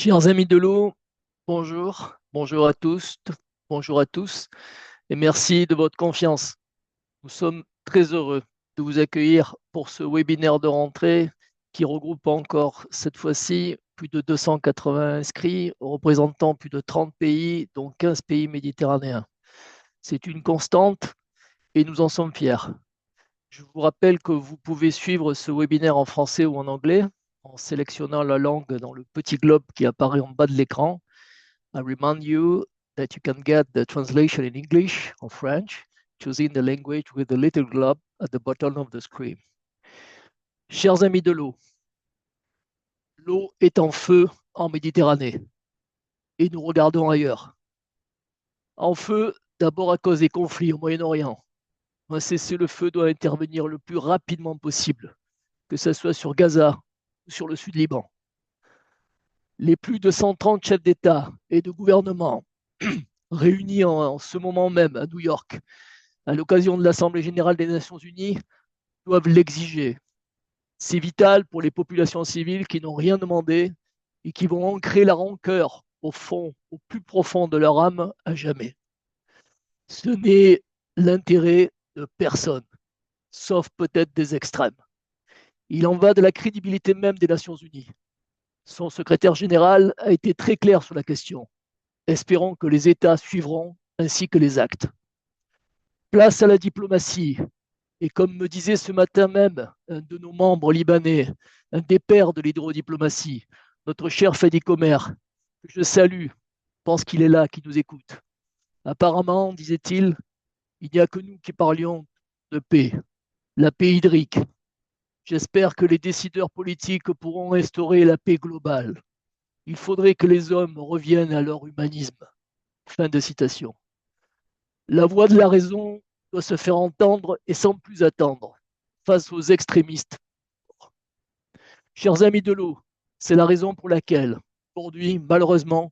Chers amis de l'eau, bonjour, bonjour à tous, bonjour à tous, et merci de votre confiance. Nous sommes très heureux de vous accueillir pour ce webinaire de rentrée qui regroupe encore cette fois-ci plus de 280 inscrits représentant plus de 30 pays, dont 15 pays méditerranéens. C'est une constante et nous en sommes fiers. Je vous rappelle que vous pouvez suivre ce webinaire en français ou en anglais en sélectionnant la langue dans le petit globe qui apparaît en bas de l'écran. I remind you that you can get the translation in English or French, choosing the language with the little globe at the bottom of the screen. Chers amis de l'eau est en feu en Méditerranée et nous regardons ailleurs. En feu, d'abord à cause des conflits au Moyen-Orient. Un cessez-le-feu doit intervenir le plus rapidement possible, que ce soit sur Gaza ou sur le sud Liban. Les plus de 130 chefs d'État et de gouvernement réunis en ce moment même à New York, à l'occasion de l'Assemblée générale des Nations unies, doivent l'exiger. C'est vital pour les populations civiles qui n'ont rien demandé et qui vont ancrer la rancœur au fond, au plus profond de leur âme à jamais. Ce n'est l'intérêt de personne, sauf peut-être des extrêmes. Il en va de la crédibilité même des Nations Unies. Son secrétaire général a été très clair sur la question. Espérons que les États suivront ainsi que les actes. Place à la diplomatie. Et comme me disait ce matin même un de nos membres libanais, un des pères de l'hydrodiplomatie, notre cher Fadi Comer, que je salue, je pense qu'il est là, qui nous écoute. Apparemment, disait-il, il n'y a que nous qui parlions de paix, la paix hydrique. J'espère que les décideurs politiques pourront restaurer la paix globale. Il faudrait que les hommes reviennent à leur humanisme. Fin de citation. La voix de la raison doit se faire entendre et sans plus attendre face aux extrémistes. Chers amis de l'eau, c'est la raison pour laquelle, aujourd'hui, malheureusement,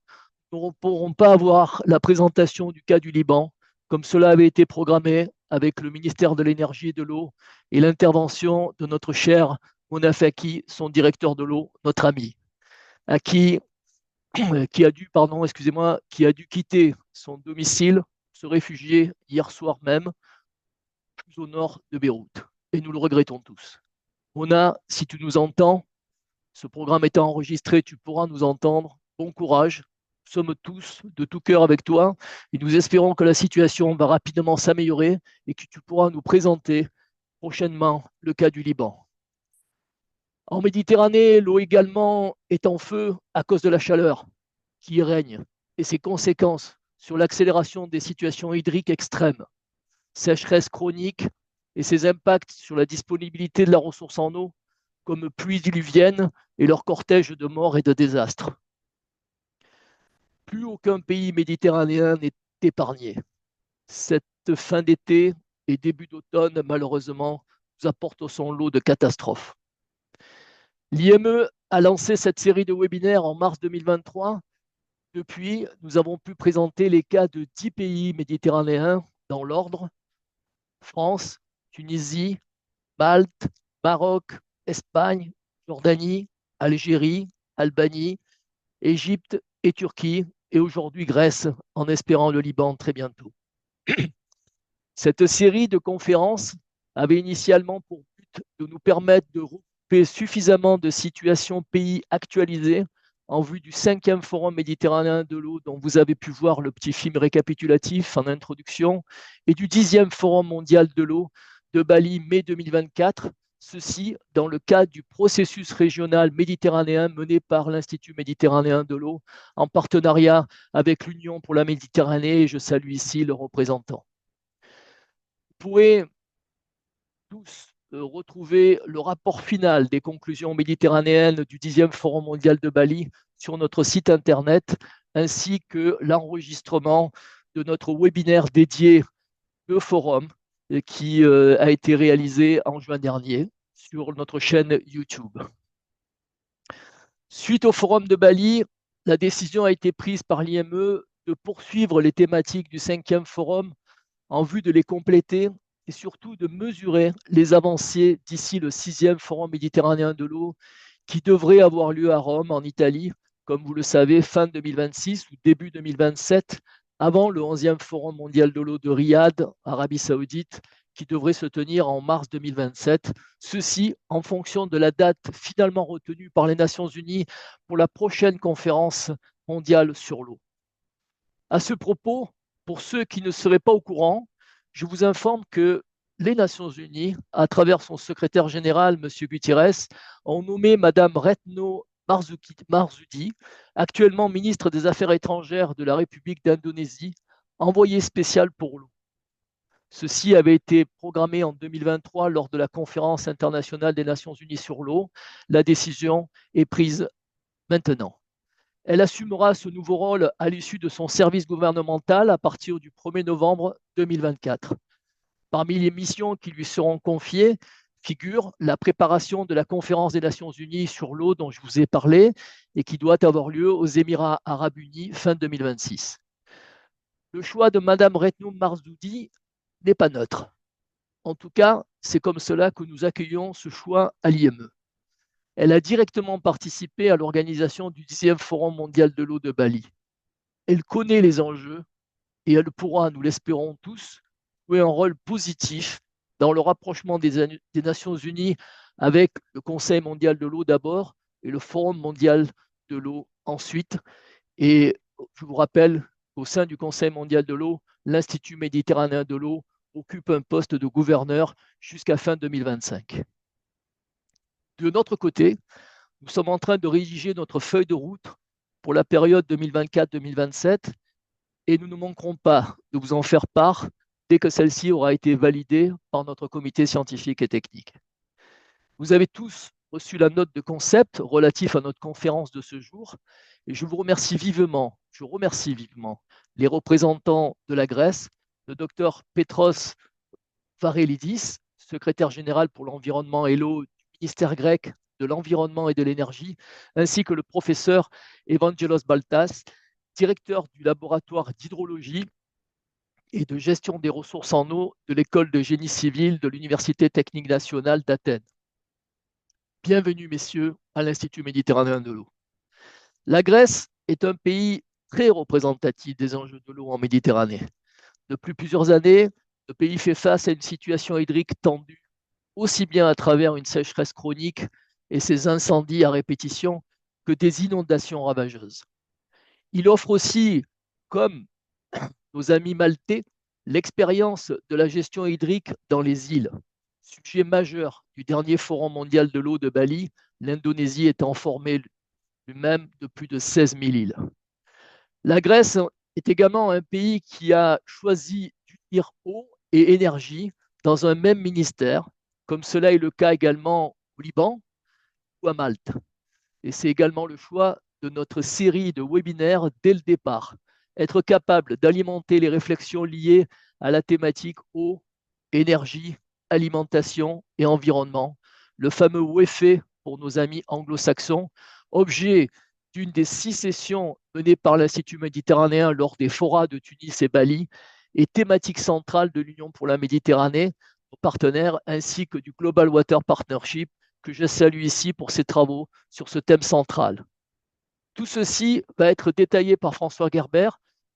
nous ne pourrons pas avoir la présentation du cas du Liban, comme cela avait été programmé avec le ministère de l'Énergie et de l'eau et l'intervention de notre cher Mona Faki, son directeur de l'eau, notre ami, à qui a dû, pardon, excusez-moi, qui a dû quitter son domicile, se réfugier hier soir même, plus au nord de Beyrouth. Et nous le regrettons tous. Mona, si tu nous entends, ce programme étant enregistré, tu pourras nous entendre. Bon courage. Nous sommes tous de tout cœur avec toi et nous espérons que la situation va rapidement s'améliorer et que tu pourras nous présenter prochainement le cas du Liban. En Méditerranée, l'eau également est en feu à cause de la chaleur qui y règne et ses conséquences sur l'accélération des situations hydriques extrêmes, sécheresse chronique et ses impacts sur la disponibilité de la ressource en eau comme pluies diluviennes et leur cortège de morts et de désastres. Plus aucun pays méditerranéen n'est épargné. Cette fin d'été et début d'automne, malheureusement, nous apportent son lot de catastrophes. L'IME a lancé cette série de webinaires en mars 2023. Depuis, nous avons pu présenter les cas de 10 pays méditerranéens dans l'ordre: France, Tunisie, Malte, Maroc, Espagne, Jordanie, Algérie, Albanie, Égypte et Turquie, et aujourd'hui Grèce, en espérant le Liban très bientôt. Cette série de conférences avait initialement pour but de nous permettre de regrouper suffisamment de situations pays actualisées en vue du 5e Forum méditerranéen de l'eau dont vous avez pu voir le petit film récapitulatif en introduction et du 10e Forum mondial de l'eau de Bali mai 2024, ceci dans le cadre du processus régional méditerranéen mené par l'Institut méditerranéen de l'eau en partenariat avec l'Union pour la Méditerranée, et je salue ici le représentant. Vous pourrez tous retrouver le rapport final des conclusions méditerranéennes du 10e Forum mondial de Bali sur notre site internet, ainsi que l'enregistrement de notre webinaire dédié au forum qui a été réalisé en juin dernier sur notre chaîne YouTube. Suite au forum de Bali, la décision a été prise par l'IME de poursuivre les thématiques du 5e forum en vue de les compléter et surtout de mesurer les avancées d'ici le 6e Forum méditerranéen de l'eau qui devrait avoir lieu à Rome, en Italie, comme vous le savez, fin 2026 ou début 2027, avant le 11e Forum mondial de l'eau de Riyad, Arabie Saoudite, qui devrait se tenir en mars 2027. Ceci en fonction de la date finalement retenue par les Nations Unies pour la prochaine conférence mondiale sur l'eau. À ce propos, pour ceux qui ne seraient pas au courant, je vous informe que les Nations Unies, à travers son secrétaire général, M. Guterres, ont nommé Mme Retno Marsudi, actuellement ministre des Affaires étrangères de la République d'Indonésie, envoyée spéciale pour l'eau. Ceci avait été programmé en 2023 lors de la conférence internationale des Nations Unies sur l'eau. La décision est prise maintenant. Elle assumera ce nouveau rôle à l'issue de son service gouvernemental à partir du 1er novembre 2024. Parmi les missions qui lui seront confiées figure la préparation de la conférence des Nations Unies sur l'eau dont je vous ai parlé et qui doit avoir lieu aux Émirats arabes unis fin 2026. Le choix de Mme Retno Marsudi n'est pas neutre. En tout cas, c'est comme cela que nous accueillons ce choix à l'IME. Elle a directement participé à l'organisation du 10e Forum mondial de l'eau de Bali. Elle connaît les enjeux et elle pourra, nous l'espérons tous, jouer un rôle positif dans le rapprochement des Nations Unies avec le Conseil mondial de l'eau d'abord et le Forum mondial de l'eau ensuite. Et je vous rappelle qu'au sein du Conseil mondial de l'eau, l'Institut méditerranéen de l'eau occupe un poste de gouverneur jusqu'à fin 2025. De notre côté, nous sommes en train de rédiger notre feuille de route pour la période 2024-2027 et nous ne manquerons pas de vous en faire part dès que celle-ci aura été validée par notre comité scientifique et technique. Vous avez tous reçu la note de concept relative à notre conférence de ce jour et je remercie vivement les représentants de la Grèce, le docteur Petros Varelidis, secrétaire général pour l'environnement et l'eau du ministère grec de l'environnement et de l'énergie, ainsi que le professeur Evangelos Baltas, directeur du laboratoire d'hydrologie et de gestion des ressources en eau de l'école de génie civil de l'Université technique nationale d'Athènes. Bienvenue, messieurs, à l'Institut méditerranéen de l'eau. La Grèce est un pays très représentatif des enjeux de l'eau en Méditerranée. Depuis plusieurs années, le pays fait face à une situation hydrique tendue, aussi bien à travers une sécheresse chronique et ses incendies à répétition que des inondations ravageuses. Il offre aussi, comme nos amis maltais, l'expérience de la gestion hydrique dans les îles. Sujet majeur du dernier Forum mondial de l'eau de Bali, l'Indonésie étant formée lui-même de plus de 16 000 îles. La Grèce est également un pays qui a choisi d'unir eau et énergie dans un même ministère, comme cela est le cas également au Liban ou à Malte. Et c'est également le choix de notre série de webinaires dès le départ. Être capable d'alimenter les réflexions liées à la thématique eau, énergie, alimentation et environnement, le fameux WEFE pour nos amis anglo-saxons, objet d'une des 6 sessions menées par l'Institut méditerranéen lors des forats de Tunis et Bali, et thématique centrale de l'Union pour la Méditerranée, nos partenaires, ainsi que du Global Water Partnership, que je salue ici pour ses travaux sur ce thème central. Tout ceci va être détaillé par François Gerber,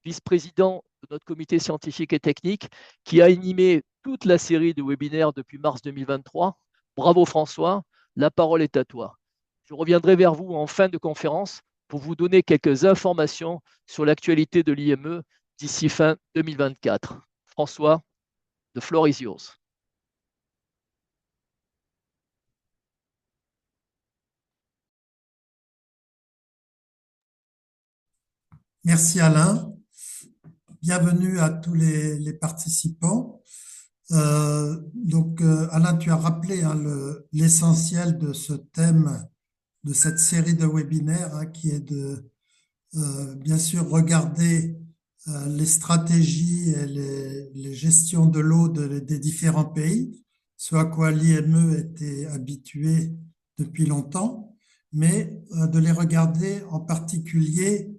vice-président de notre comité scientifique et technique, qui a animé toute la série de webinaires depuis mars 2023. Bravo François, la parole est à toi. Je reviendrai vers vous en fin de conférence pour vous donner quelques informations sur l'actualité de l'IME d'ici fin 2024. François, the floor is yours. Merci Alain. Bienvenue à tous les participants. Alain, tu as rappelé l'essentiel de ce thème, de cette série de webinaires, qui est de bien sûr regarder les stratégies et les gestions de l'eau des différents pays, ce à quoi l'IME était habitué depuis longtemps, mais de les regarder en particulier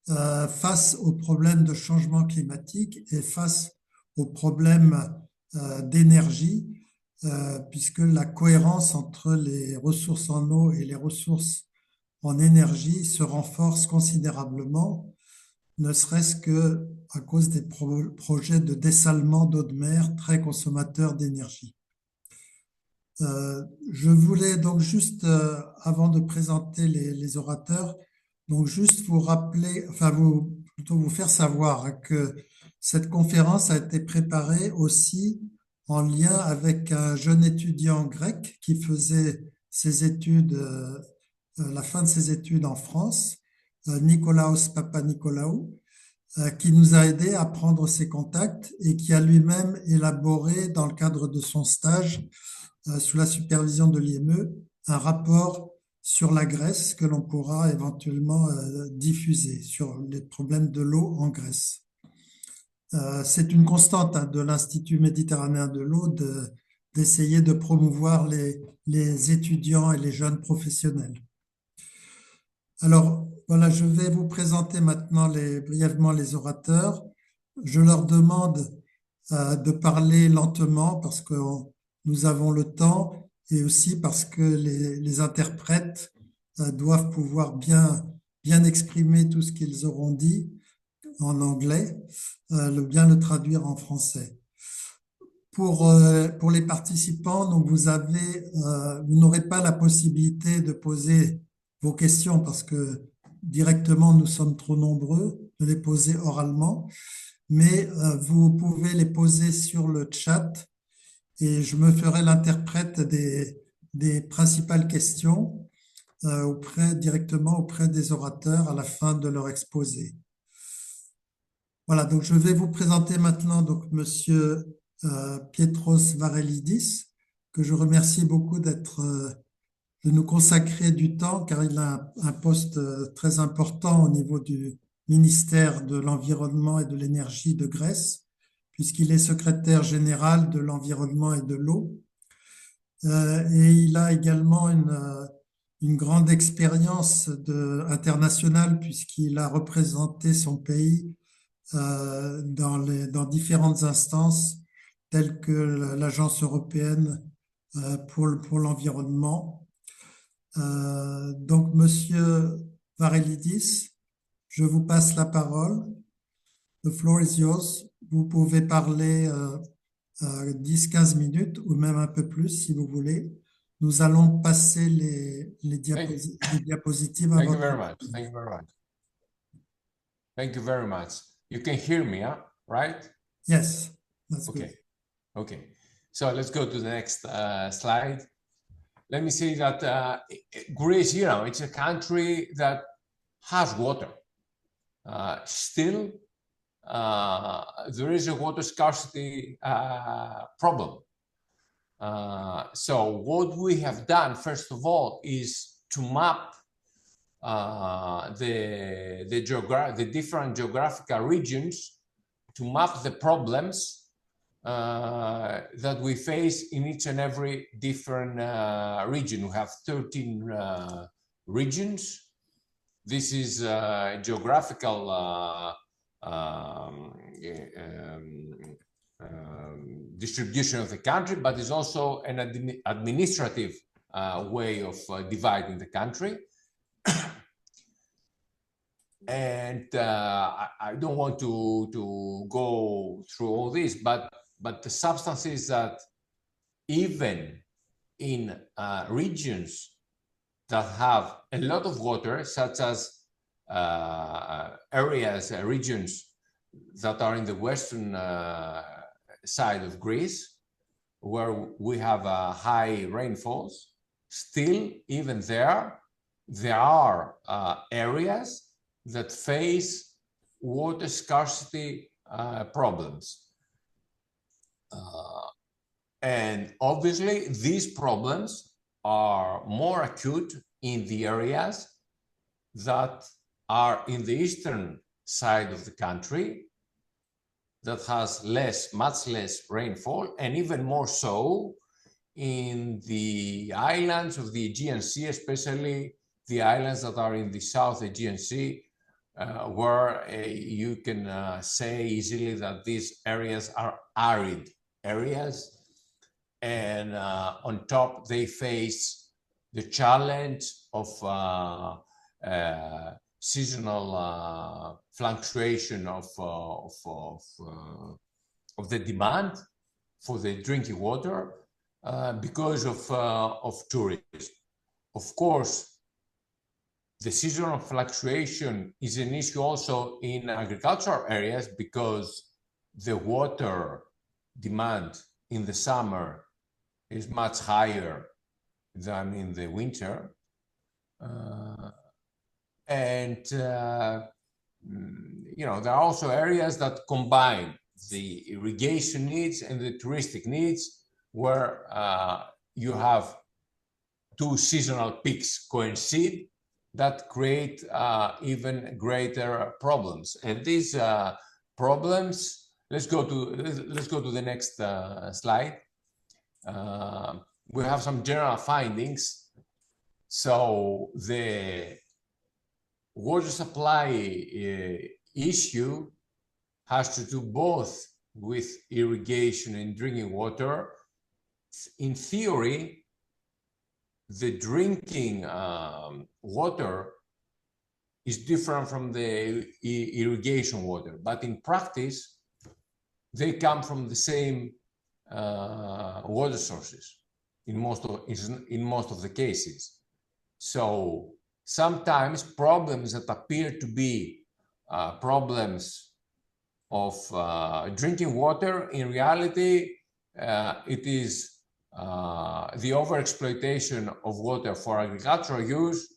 face aux problèmes de changement climatique et face aux problèmes d'énergie, puisque la cohérence entre les ressources en eau et les ressources en énergie se renforce considérablement, ne serait-ce que à cause des projets de dessalement d'eau de mer très consommateurs d'énergie. Je voulais donc juste, avant de présenter les orateurs, donc juste vous rappeler, plutôt vous faire savoir que cette conférence a été préparée aussi en lien avec un jeune étudiant grec qui faisait ses études, la fin de ses études en France, Nikolaos Papanikolaou, qui nous a aidé à prendre ses contacts et qui a lui-même élaboré, dans le cadre de son stage, sous la supervision de l'IME, un rapport sur la Grèce que l'on pourra éventuellement diffuser sur les problèmes de l'eau en Grèce. C'est une constante de l'Institut méditerranéen de l'eau d'essayer de promouvoir les étudiants et les jeunes professionnels. Alors, voilà, je vais vous présenter maintenant brièvement les orateurs. Je leur demande de parler lentement parce que nous avons le temps et aussi parce que les interprètes doivent pouvoir bien exprimer tout ce qu'ils auront dit en anglais, bien le traduire en français. Pour les participants, donc vous n'aurez pas la possibilité de poser vos questions parce que directement nous sommes trop nombreux de les poser oralement, mais vous pouvez les poser sur le chat et je me ferai l'interprète des principales questions directement auprès des orateurs à la fin de leur exposé. Voilà, donc je vais vous présenter maintenant donc Monsieur Pietros Varelidis, que je remercie beaucoup de nous consacrer du temps, car il a un poste très important au niveau du ministère de l'Environnement et de l'Énergie de Grèce, puisqu'il est secrétaire général de l'Environnement et de l'eau. Et il a également une grande expérience internationale, puisqu'il a représenté son pays dans différentes instances telles que l'Agence européenne pour l'environnement. Donc, Monsieur Varelidis, je vous passe la parole. The floor is yours. Vous pouvez parler 10-15 minutes ou même un peu plus si vous voulez. Nous allons passer les diapositives à Thank you votre. very much. Thank you very much. Thank you very much. You can hear me, huh? Right? Yes, that's Okay. good. Okay. So let's go to the next slide. Let me say that Greece, it's a country that has water. Still, there is a water scarcity problem. So what we have done, first of all, is to map the different geographical regions, to map the problems that we face in each and every different region. We have 13 regions. This is geographical distribution of the country, but it's also an administrative way of dividing the country. And I don't want to go through all this, but the substance is that even in regions that have a lot of water, such as regions that are in the western side of Greece, where we have high rainfalls, still, even there are areas that face water scarcity problems. And obviously, these problems are more acute in the areas that are in the eastern side of the country, that has much less rainfall, and even more so in the islands of the Aegean Sea, especially the islands that are in the South Aegean Sea, where you can say easily that these areas are arid areas. And on top, they face the challenge of seasonal fluctuation of the demand for the drinking water because of tourism. Of course, the seasonal fluctuation is an issue also in agricultural areas because the water demand in the summer is much higher than in the winter. There are also areas that combine the irrigation needs and the touristic needs, where you have two seasonal peaks coincide that create even greater problems. And these problems, let's go to the next slide. We have some general findings. So the water supply issue has to do both with irrigation and drinking water. In theory, the drinking water is different from the irrigation water, but in practice, they come from the same water sources in most of the cases. So sometimes problems that appear to be problems of drinking water, in reality, it is the overexploitation of water for agricultural use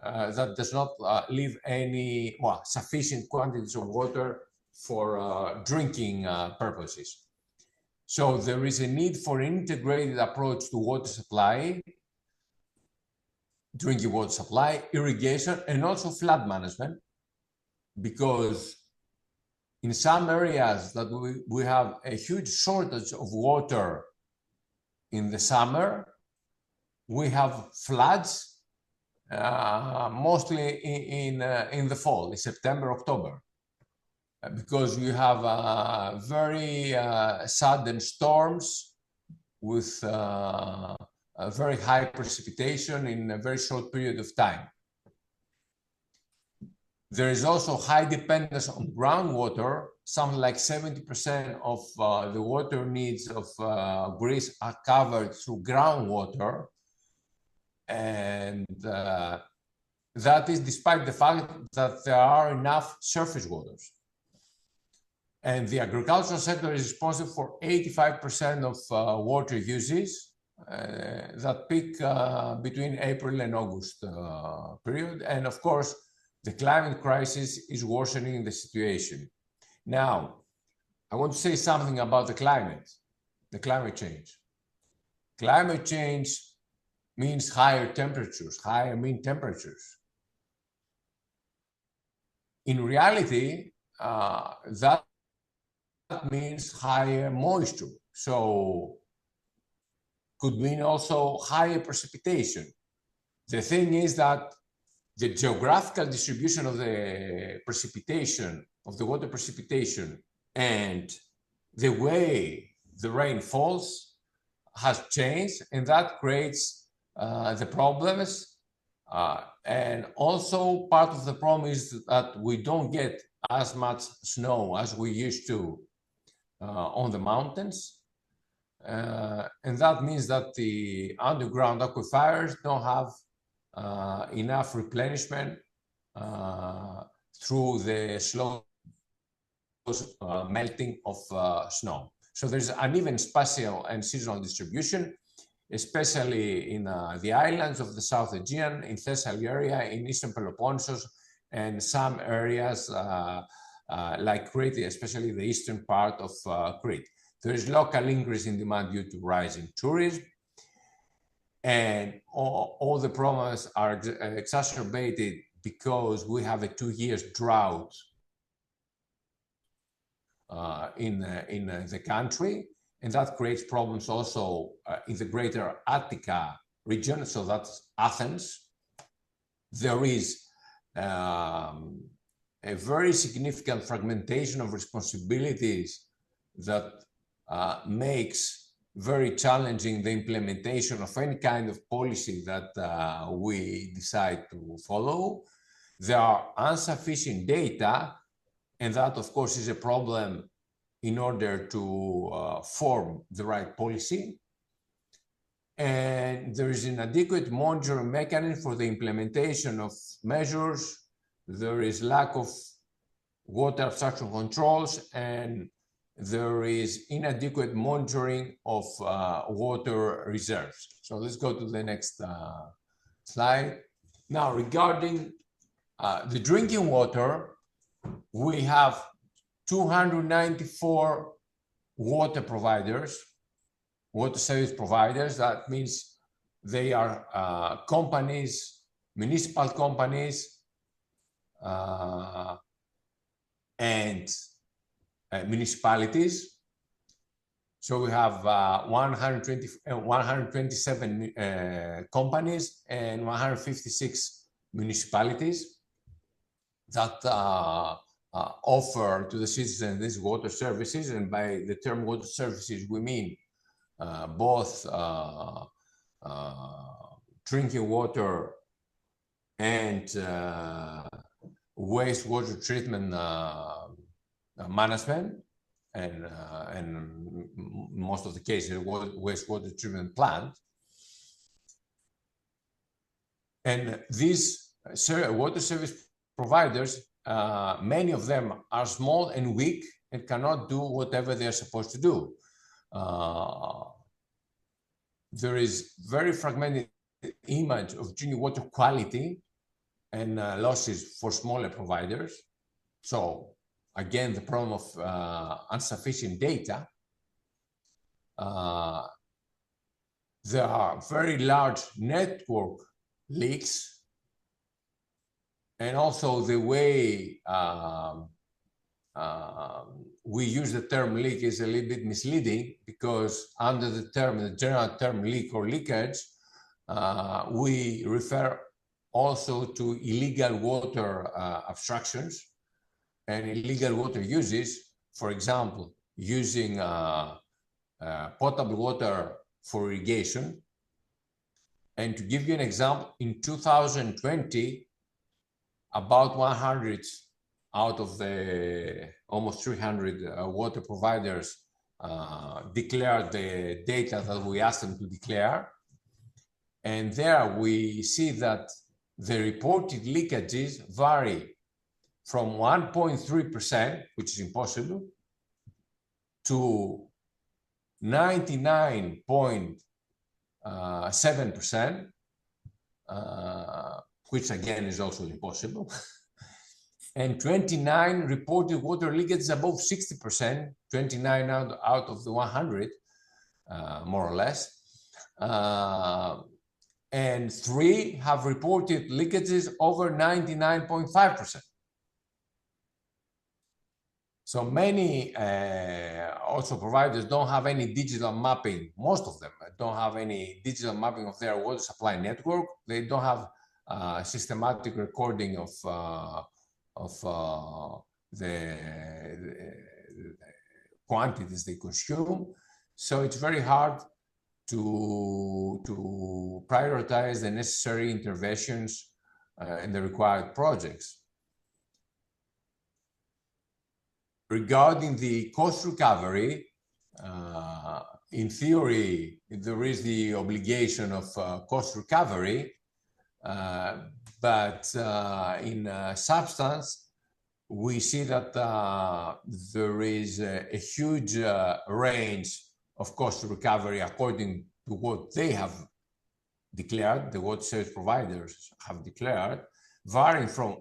that does not leave any sufficient quantities of water for drinking purposes. So there is a need for an integrated approach to water supply, drinking water supply, irrigation, and also flood management, because in some areas that we have a huge shortage of water in the summer, we have floods mostly in the fall, in September, October, because you have very sudden storms with very high precipitation in a very short period of time. There is also high dependence on groundwater. Something like 70% of the water needs of Greece are covered through groundwater. And that is despite the fact that there are enough surface waters. And the agricultural sector is responsible for 85% of water uses that peak between April and August period. And of course, the climate crisis is worsening the situation. Now, I want to say something about the climate change. Climate change means higher temperatures, higher mean temperatures. In reality, that means higher moisture. So could mean also higher precipitation. The thing is that the geographical distribution of the precipitation, of the water precipitation, and the way the rain falls has changed, and that creates the problems. And also part of the problem is that we don't get as much snow as we used to on the mountains. And that means that the underground aquifers don't have enough replenishment through the slow melting of snow. So there's uneven spatial and seasonal distribution, especially in the islands of the South Aegean, in Thessaly area, in Eastern Peloponnesus, and some areas like Crete, especially the eastern part of Crete. There is local increase in demand due to rising tourism, and all the problems are exacerbated because we have a 2 years drought in the country, and that creates problems also in the greater Attica region, so that's Athens. There is a very significant fragmentation of responsibilities that makes very challenging the implementation of any kind of policy that we decide to follow. There are insufficient data, and that, of course, is a problem in order to form the right policy. And there is inadequate monitoring mechanism for the implementation of measures. There is lack of water abstraction controls, and there is inadequate monitoring of water reserves. So let's go to the next slide. Now, regarding the drinking water, we have 294 water providers, water service providers. That means they are companies, municipal companies, and municipalities. So we have 127 companies and 156 municipalities that offer to the citizens these water services, and by the term water services we mean both drinking water and wastewater treatment management, and in most of the cases wastewater treatment plant. And these water service providers, many of them are small and weak and cannot do whatever they're supposed to do. There is very fragmented image of drinking water quality and losses for smaller providers. So again, the problem of insufficient data. There are very large network leaks, and also the way we use the term leak is a little bit misleading, because under the general term leak or leakage, we refer also to illegal water abstractions and illegal water uses. For example, using potable water for irrigation. And to give you an example, in 2020, about 100 out of the almost 300 water providers declared the data that we asked them to declare. And there we see that the reported leakages vary from 1.3%, which is impossible, to 99.7%, which again is also impossible. And 29 reported water leakages above 60%, 29 out of the 100, more or less. And 3 have reported leakages over 99.5%. So many also providers don't have any digital mapping. Most of them don't have any digital mapping of their water supply network. They don't have systematic recording of the quantities they consume. So it's very hard to prioritize the necessary interventions in the required projects. Regarding the cost recovery, in theory, there is the obligation of cost recovery, but in substance, we see that there is a huge range of cost recovery according to what they have declared, the water service providers have declared, varying from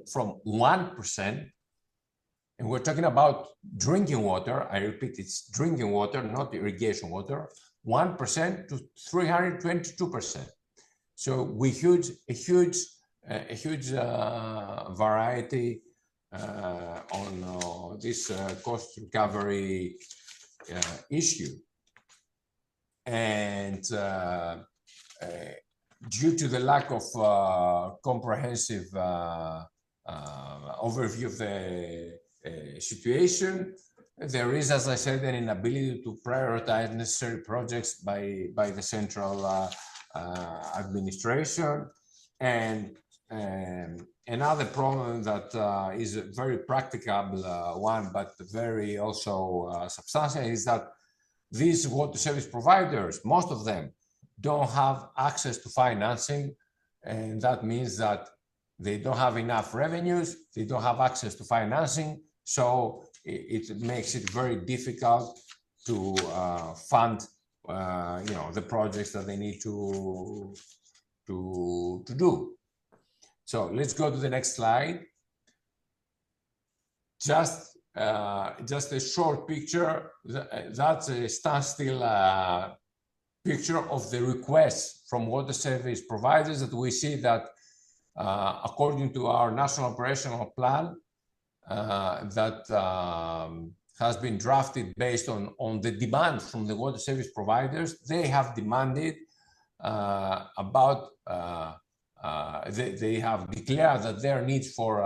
1%. And we're talking about drinking water. I repeat, it's drinking water, not irrigation water. 1% to 322%. So we a huge variety on this cost recovery issue. And due to the lack of comprehensive overview of the situation, there is, as I said, an inability to prioritize necessary projects by the central administration. And another problem that is a very practicable one, but very also substantial, is that these water service providers, most of them, don't have access to financing, and that means that they don't have enough revenues, they don't have access to financing, so it makes it very difficult to fund the projects that they need to do. So let's go to the next slide. Just a short picture. That's a standstill picture of the requests from water service providers that we see that according to our national operational plan that has been drafted based on the demand from the water service providers, they have demanded they have declared that their needs for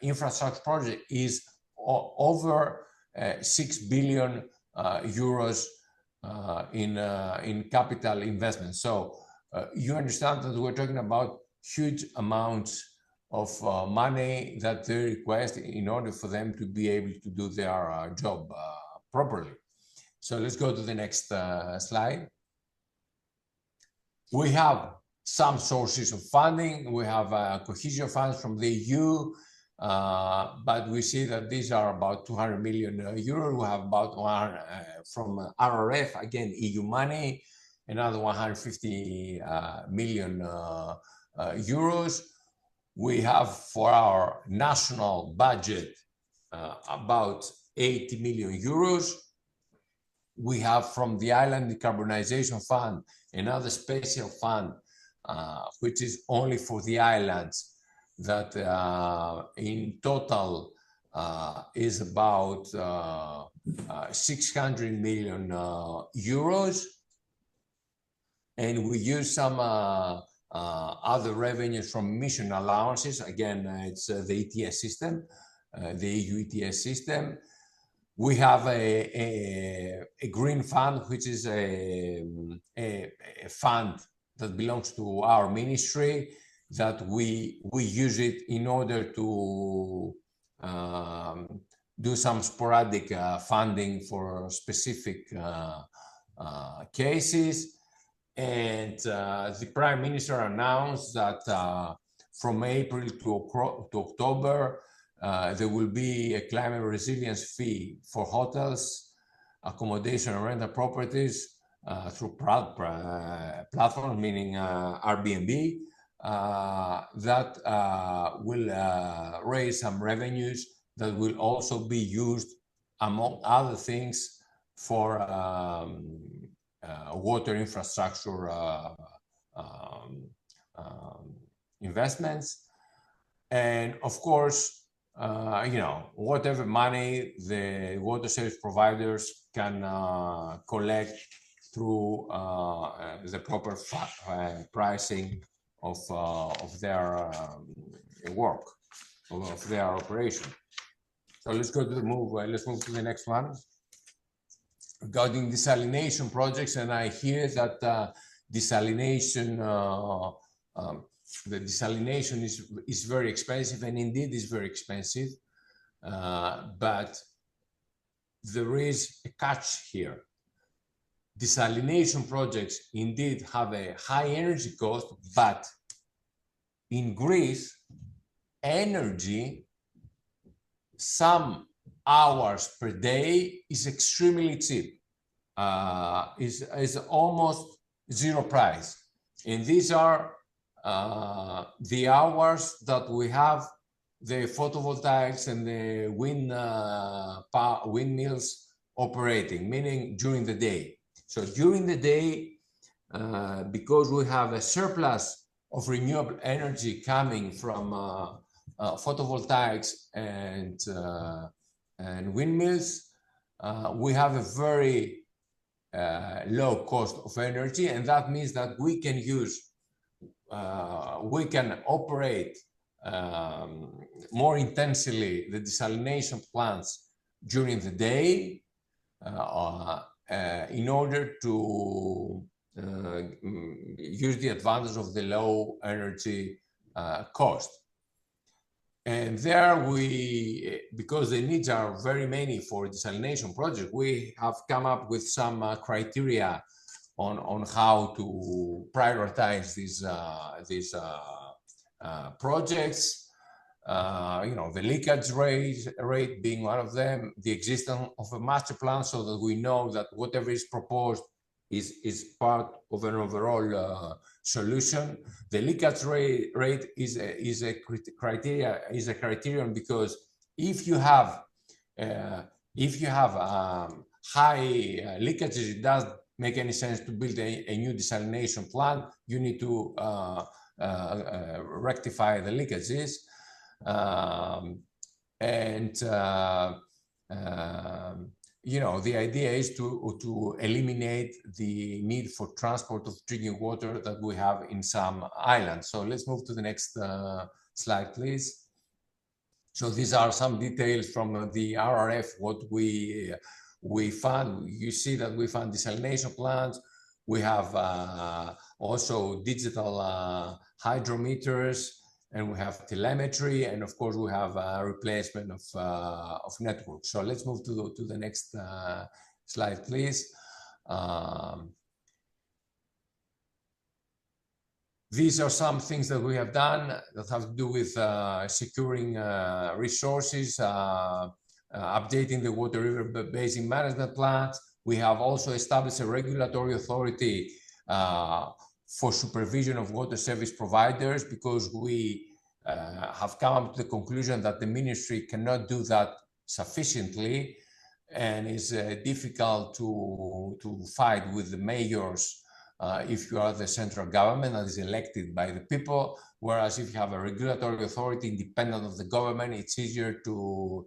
infrastructure project is over 6 billion euros in capital investment. So you understand that we're talking about huge amounts of money that they request in order for them to be able to do their job properly. So let's go to the next slide. We have some sources of funding. We have cohesion funds from the EU, but we see that these are about 200 million euros. We have about one from RRF, again, EU money, another 150 million euros. We have for our national budget about 80 million euros. We have from the Island Decarbonization Fund another special fund, which is only for the islands, that in total is about 600 million euros. And we use some other revenues from emission allowances. Again, it's the ETS system, the EU ETS system. We have a green fund, which is a fund that belongs to our ministry, that we use it in order to do some sporadic funding for specific cases. And the Prime Minister announced that from April to October, there will be a climate resilience fee for hotels, accommodation and rental properties through platforms, meaning Airbnb, that will raise some revenues that will also be used, among other things, for water infrastructure investments. And of course, you know, whatever money the water service providers can collect through the proper pricing of their work, of their operation. So let's go to the move. Let's move to the next one. Regarding desalination projects, and I hear that desalination, the desalination is very expensive, and indeed is very expensive. But there is a catch here. Desalination projects indeed have a high energy cost, but in Greece, energy, some hours per day, is extremely cheap, is almost zero price. And these are the hours that we have the photovoltaics and the windmills operating, meaning during the day. So during the day, because we have a surplus of renewable energy coming from photovoltaics and windmills, we have a very low cost of energy, and that means that we can use, we can operate more intensely the desalination plants during the day in order to use the advantage of the low energy cost. And there we, because the needs are very many for desalination project, we have come up with some criteria on how to prioritize these projects. You know, the leakage rate being one of them, the existence of a master plan, so that we know that whatever is proposed is part of an overall solution. The leakage rate is a criterion, because if you have high leakages, it doesn't make any sense to build a new desalination plant. You need to rectify the leakages. You know, the idea is to eliminate the need for transport of drinking water that we have in some islands. So let's move to the next slide, please. So these are some details from the RRF, what we found. You see that we found desalination plants. We have also digital hydrometers, and we have telemetry, and of course we have replacement of networks. So let's move to the next slide, please. These are some things that we have done that have to do with securing resources, updating the water river basin management plans. We have also established a regulatory authority for supervision of water service providers, because we have come up to the conclusion that the ministry cannot do that sufficiently, and it's difficult to fight with the mayors if you are the central government that is elected by the people, whereas if you have a regulatory authority independent of the government, it's easier to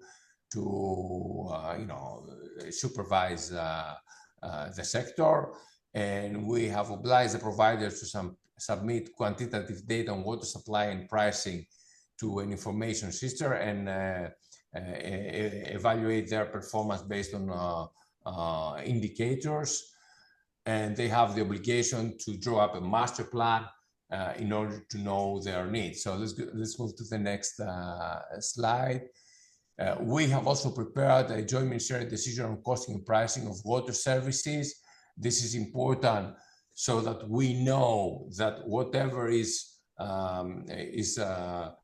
supervise the sector. And we have obliged the providers to submit quantitative data on water supply and pricing to an information system, and evaluate their performance based on indicators. And they have the obligation to draw up a master plan in order to know their needs. So let's move to the next slide. We have also prepared a joint ministerial decision on costing and pricing of water services. This is important so that we know that whatever is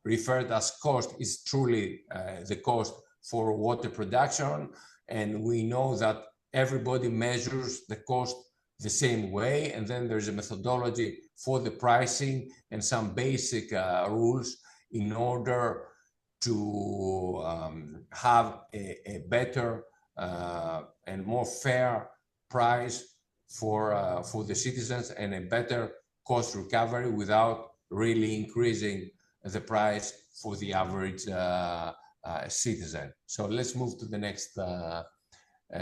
referred as cost is truly the cost for water production. And we know that everybody measures the cost the same way, and then there's a methodology for the pricing and some basic rules in order to have a better and more fair price for the citizens, and a better cost recovery without really increasing the price for the average citizen. So let's move to the next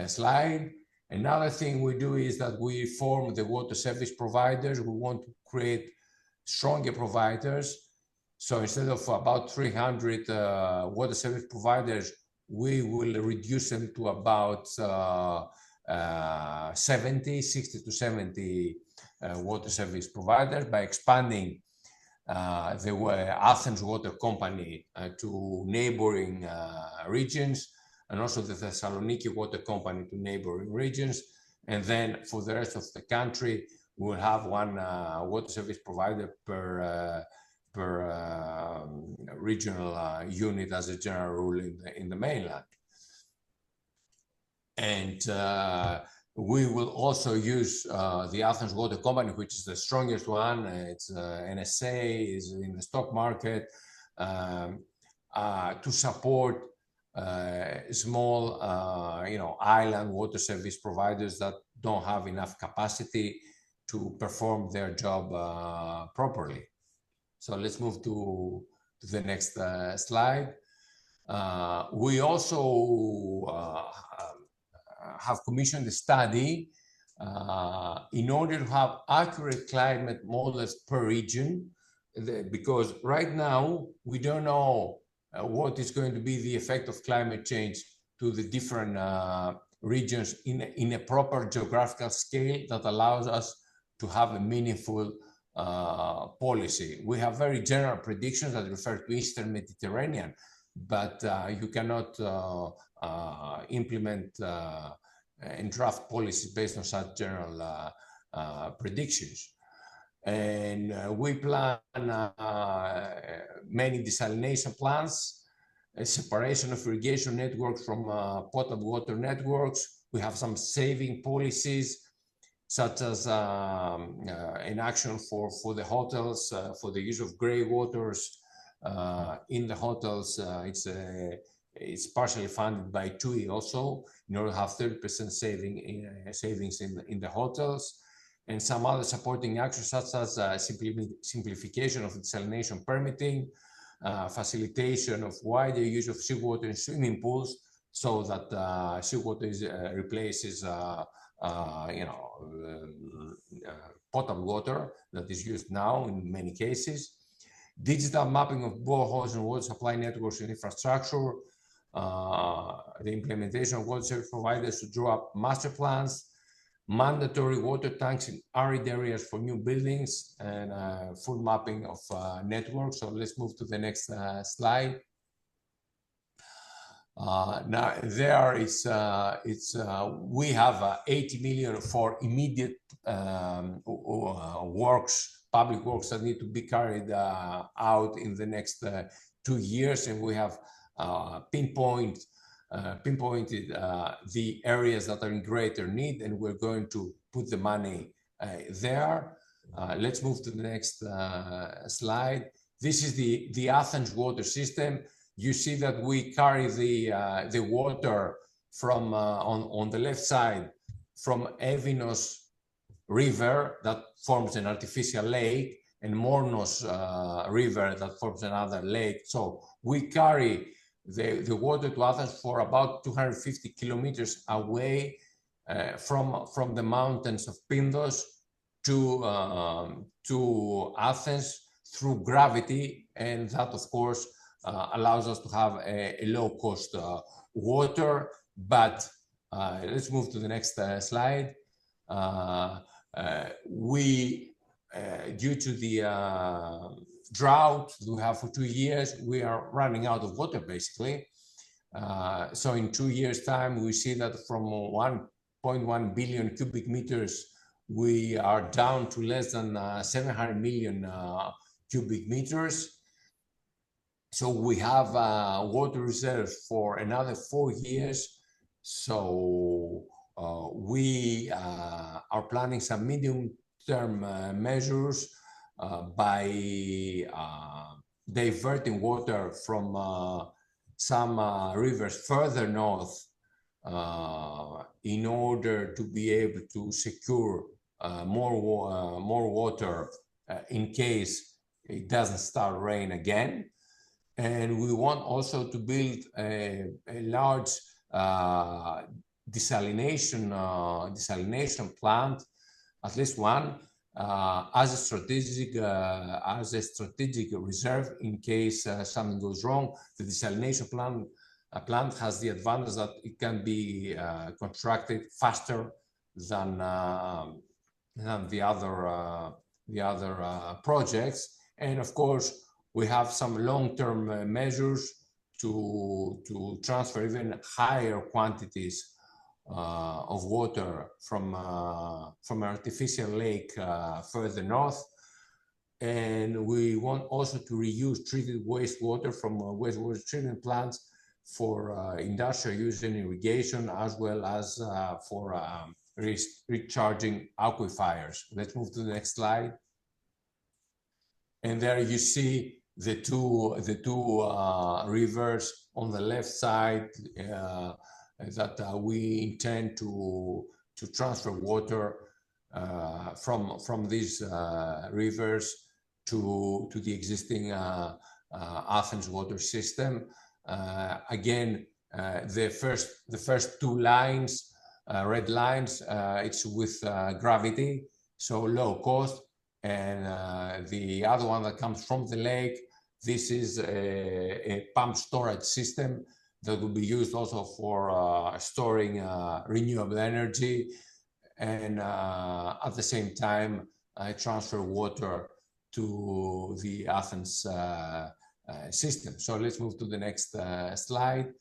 slide. Another thing we do is that we form the water service providers. We want to create stronger providers. So instead of about 300 water service providers, we will reduce them to about 60 to 70 water service providers by expanding the Athens Water Company to neighboring regions, and also the Thessaloniki Water Company to neighboring regions. And then for the rest of the country, we'll have one water service provider per regional unit as a general rule in the mainland. And we will also use the Athens Water Company, which is the strongest one. It's NSA, is in the stock market, to support small, island water service providers that don't have enough capacity to perform their job properly. So let's move to the next slide. We also have commissioned a study in order to have accurate climate models per region, because right now we don't know what is going to be the effect of climate change to the different regions in a proper geographical scale that allows us to have a meaningful policy. We have very general predictions that refer to Eastern Mediterranean, but you cannot implement and draft policies based on such general predictions. And we plan many desalination plants, a separation of irrigation networks from potable water networks. We have some saving policies, such as an action for the hotels, for the use of gray waters in the hotels. It's partially funded by TUI also, in order to have 30% savings in the hotels, and some other supporting actions, such as simplification of desalination permitting, facilitation of wider use of seawater in swimming pools, so that seawater replaces potable water that is used now in many cases. digital mapping of boreholes and water supply networks and infrastructure, the implementation of water service providers to draw up master plans, mandatory water tanks in arid areas for new buildings, and full mapping of networks. So let's move to the next slide. Now there we have 80 million for immediate works, public works that need to be carried out in the next 2 years, and we have pinpointed the areas that are in greater need, and we're going to put the money there. Let's move to the next slide. This is the Athens water system. You see that we carry the water from on the left side from Evinos River that forms an artificial lake, and Mornos River that forms another lake. So we carry the water to Athens for about 250 kilometers away from the mountains of Pindos to Athens through gravity, and that of course allows us to have a low-cost water. But let's move to the next slide. Due to the drought we have for 2 years, we are running out of water basically. So in 2 years' time, we see that from 1.1 billion cubic meters, we are down to less than 700 million cubic meters. So we have water reserves for another 4 years. So we are planning some medium-term measures by diverting water from some rivers further north in order to be able to secure more water in case it doesn't start rain again. And we want also to build a large desalination plant, at least one, as a strategic reserve in case something goes wrong. The desalination plant has the advantage that it can be constructed faster than the other projects, and of course we have some long-term measures to transfer even higher quantities of water from an artificial lake further north. And we want also to reuse treated wastewater from wastewater treatment plants for industrial use and irrigation, as well as for recharging aquifers. Let's move to the next slide. And there you see the two rivers on the left side that we intend to transfer water from these rivers to the existing Athens water system. Again, the first two lines, red lines, it's with gravity, so low cost. And the other one that comes from the lake, this is a pump storage system that will be used also for storing renewable energy, and at the same time transfer water to the Athens system. So let's move to the next slide.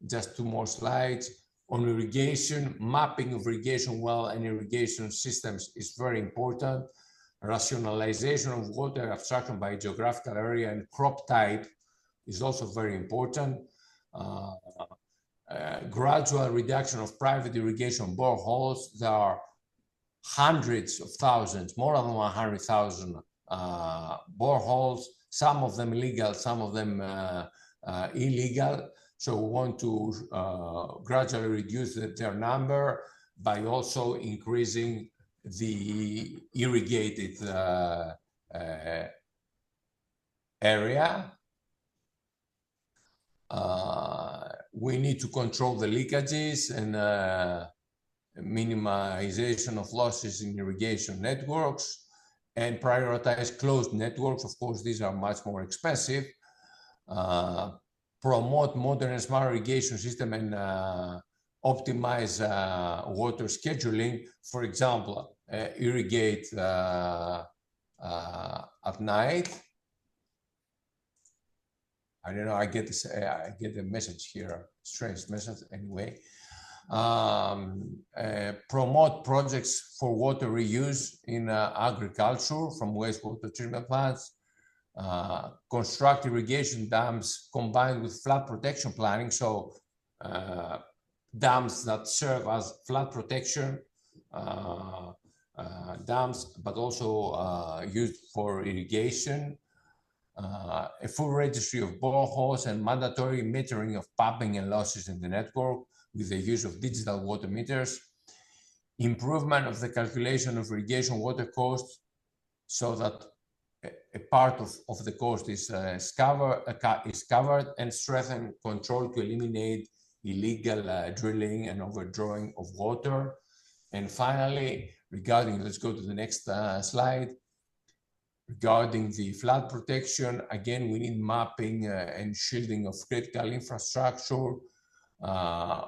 Just 2 more slides. On irrigation, mapping of irrigation well and irrigation systems is very important. Rationalization of water abstraction by geographical area and crop type is also very important. Gradual reduction of private irrigation boreholes. There are hundreds of thousands, more than 100,000 boreholes, some of them legal, some of them illegal. So we want to gradually reduce their number by also increasing the irrigated area. We need to control the leakages and minimization of losses in irrigation networks. and prioritize closed networks. Of course, these are much more expensive. Promote modern and smart irrigation system and optimize water scheduling. For example, irrigate at night. I don't know, I get a message here, strange message anyway. Promote projects for water reuse in agriculture from wastewater treatment plants. Construct irrigation dams combined with flood protection planning. So dams that serve as flood protection dams, but also used for irrigation. A full registry of boreholes and mandatory metering of pumping and losses in the network with the use of digital water meters. Improvement of the calculation of irrigation water costs so that a part of the cost is covered, and strengthen control to eliminate illegal drilling and overdrawing of water. And finally, regarding, let's go to the next slide. Regarding the flood protection, again, we need mapping and shielding of critical infrastructure.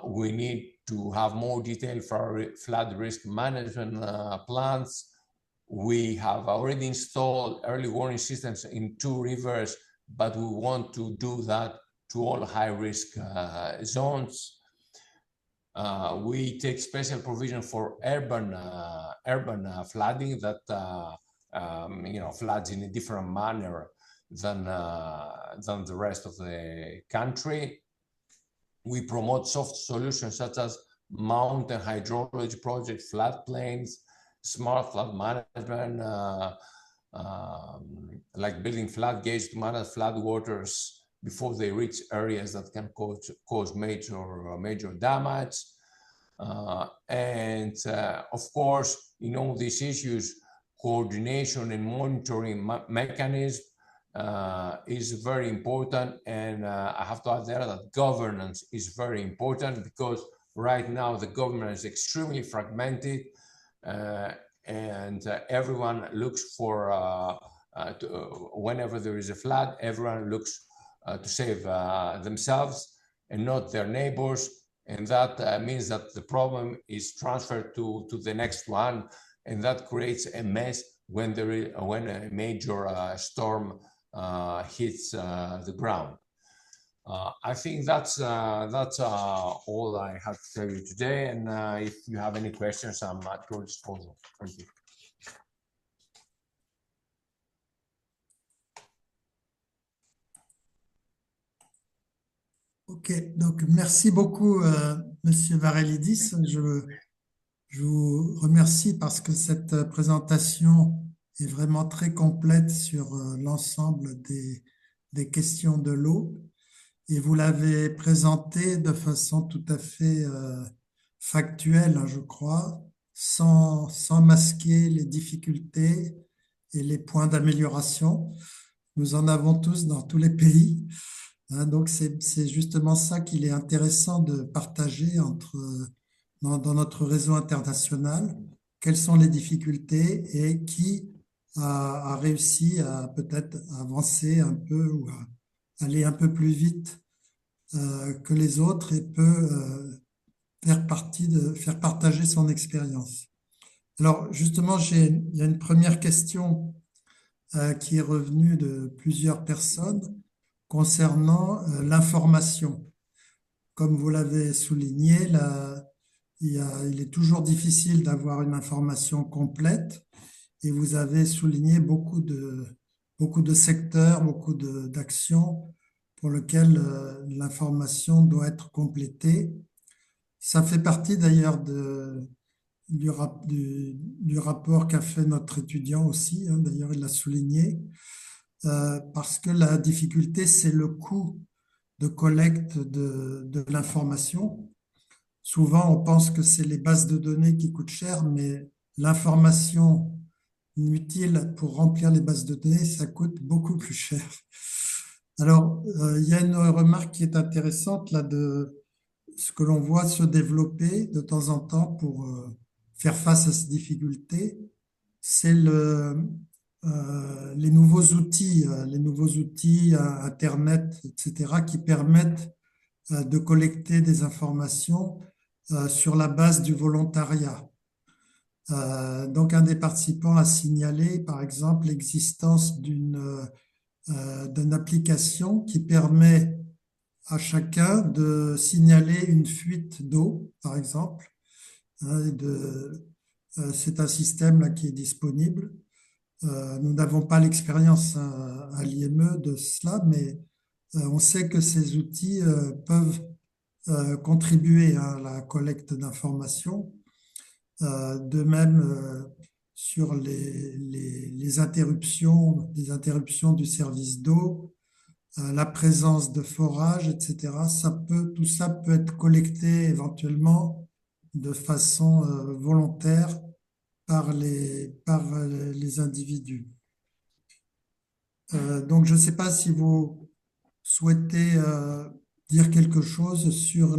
We need to have more detail for our flood risk management plans. We have already installed early warning systems in 2 rivers, but we want to do that to all high-risk zones. We take special provision for urban flooding that floods in a different manner than the rest of the country. We promote soft solutions such as mountain hydrology projects, floodplains, smart flood management, like building floodgates to manage flood waters before they reach areas that can cause major damage. And of course, in all these issues, coordination and monitoring mechanism is very important. And I have to add there that governance is very important, because right now the government is extremely fragmented, and everyone looks for, whenever there is a flood, everyone looks to save themselves and not their neighbors. And that means that the problem is transferred to the next one, and that creates a mess when a major storm hits the ground. I think that's all I have to tell you today. And if you have any questions, I'm at your disposal. Thank you. Ok, donc merci beaucoup, Monsieur Varelidis. Je vous remercie parce que cette présentation est vraiment très complète sur l'ensemble des questions de l'eau. Et vous l'avez présentée de façon tout à fait factuelle, hein, je crois, sans masquer les difficultés et les points d'amélioration. Nous en avons tous dans tous les pays. Hein, donc, c'est justement ça qu'il est intéressant de partager dans notre réseau international. Quelles sont les difficultés et qui a réussi à peut-être avancer un peu ou à aller un peu plus vite que les autres et peut faire partager son expérience. Alors, justement, il y a une première question qui est revenue de plusieurs personnes concernant l'information. Comme vous l'avez souligné, il est toujours difficile d'avoir une information complète, et vous avez souligné beaucoup de secteurs, beaucoup d'actions pour lesquelles l'information doit être complétée. Ça fait partie d'ailleurs du rapport qu'a fait notre étudiant aussi, hein, d'ailleurs il l'a souligné, parce que la difficulté, c'est le coût de collecte de l'information. Souvent, on pense que c'est les bases de données qui coûtent cher, mais l'information inutile pour remplir les bases de données, ça coûte beaucoup plus cher. Alors, il y a une remarque qui est intéressante là de ce que l'on voit se développer de temps en temps pour faire face à ces difficultés, c'est les nouveaux outils, Internet, etc., qui permettent de collecter des informations sur la base du volontariat. Donc, un des participants a signalé, par exemple, l'existence d'une application qui permet à chacun de signaler une fuite d'eau, par exemple. C'est un système là, qui est disponible. Nous n'avons pas l'expérience à l'IME de cela, mais on sait que ces outils peuvent contribuer à la collecte d'informations. De même, sur les interruptions du service d'eau, la présence de forages, etc. Tout ça peut être collecté éventuellement de façon volontaire par les individus. Donc, je ne sais pas si vous souhaitez dire quelque chose sur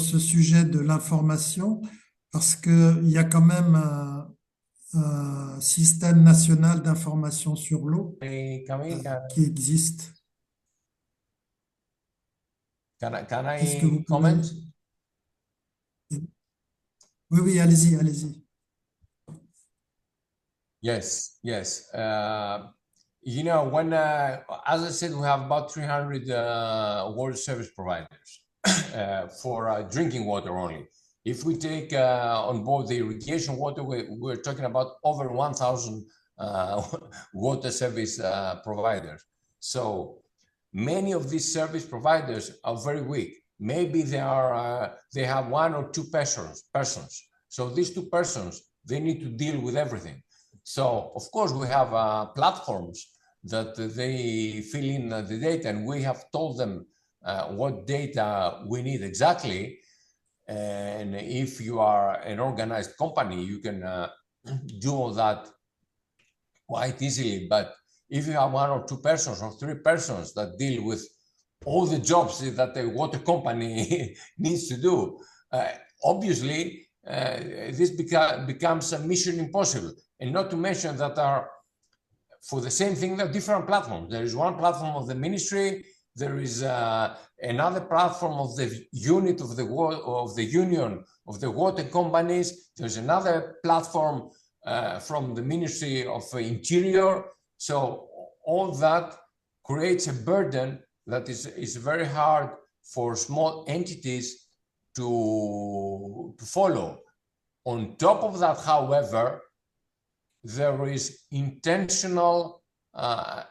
ce sujet de l'information, parce qu'il y a quand même un système national d'information sur l'eau qui existe. Can Est-ce que vous I pouvez... comment? Oui, allez-y. Yes. You know, when, as I said, we have about 300 water service providers for drinking water only. If we take on board the irrigation water, we're talking about over 1,000 water service providers. So many of these service providers are very weak. Maybe they have one or two persons. So these two persons, they need to deal with everything. So of course we have platforms that they fill in the data, and we have told them what data we need exactly. And if you are an organized company, you can do all that quite easily. But if you have one or two persons or three persons that deal with all the jobs that a water company needs to do, obviously this becomes a mission impossible. And not to mention that are, for the same thing, there are different platforms. There is one platform of the ministry, there is another platform of the unit of the union of the water companies. There's another platform from the Ministry of Interior. So all that creates a burden that is very hard for small entities to follow. On top of that, however, there is intentional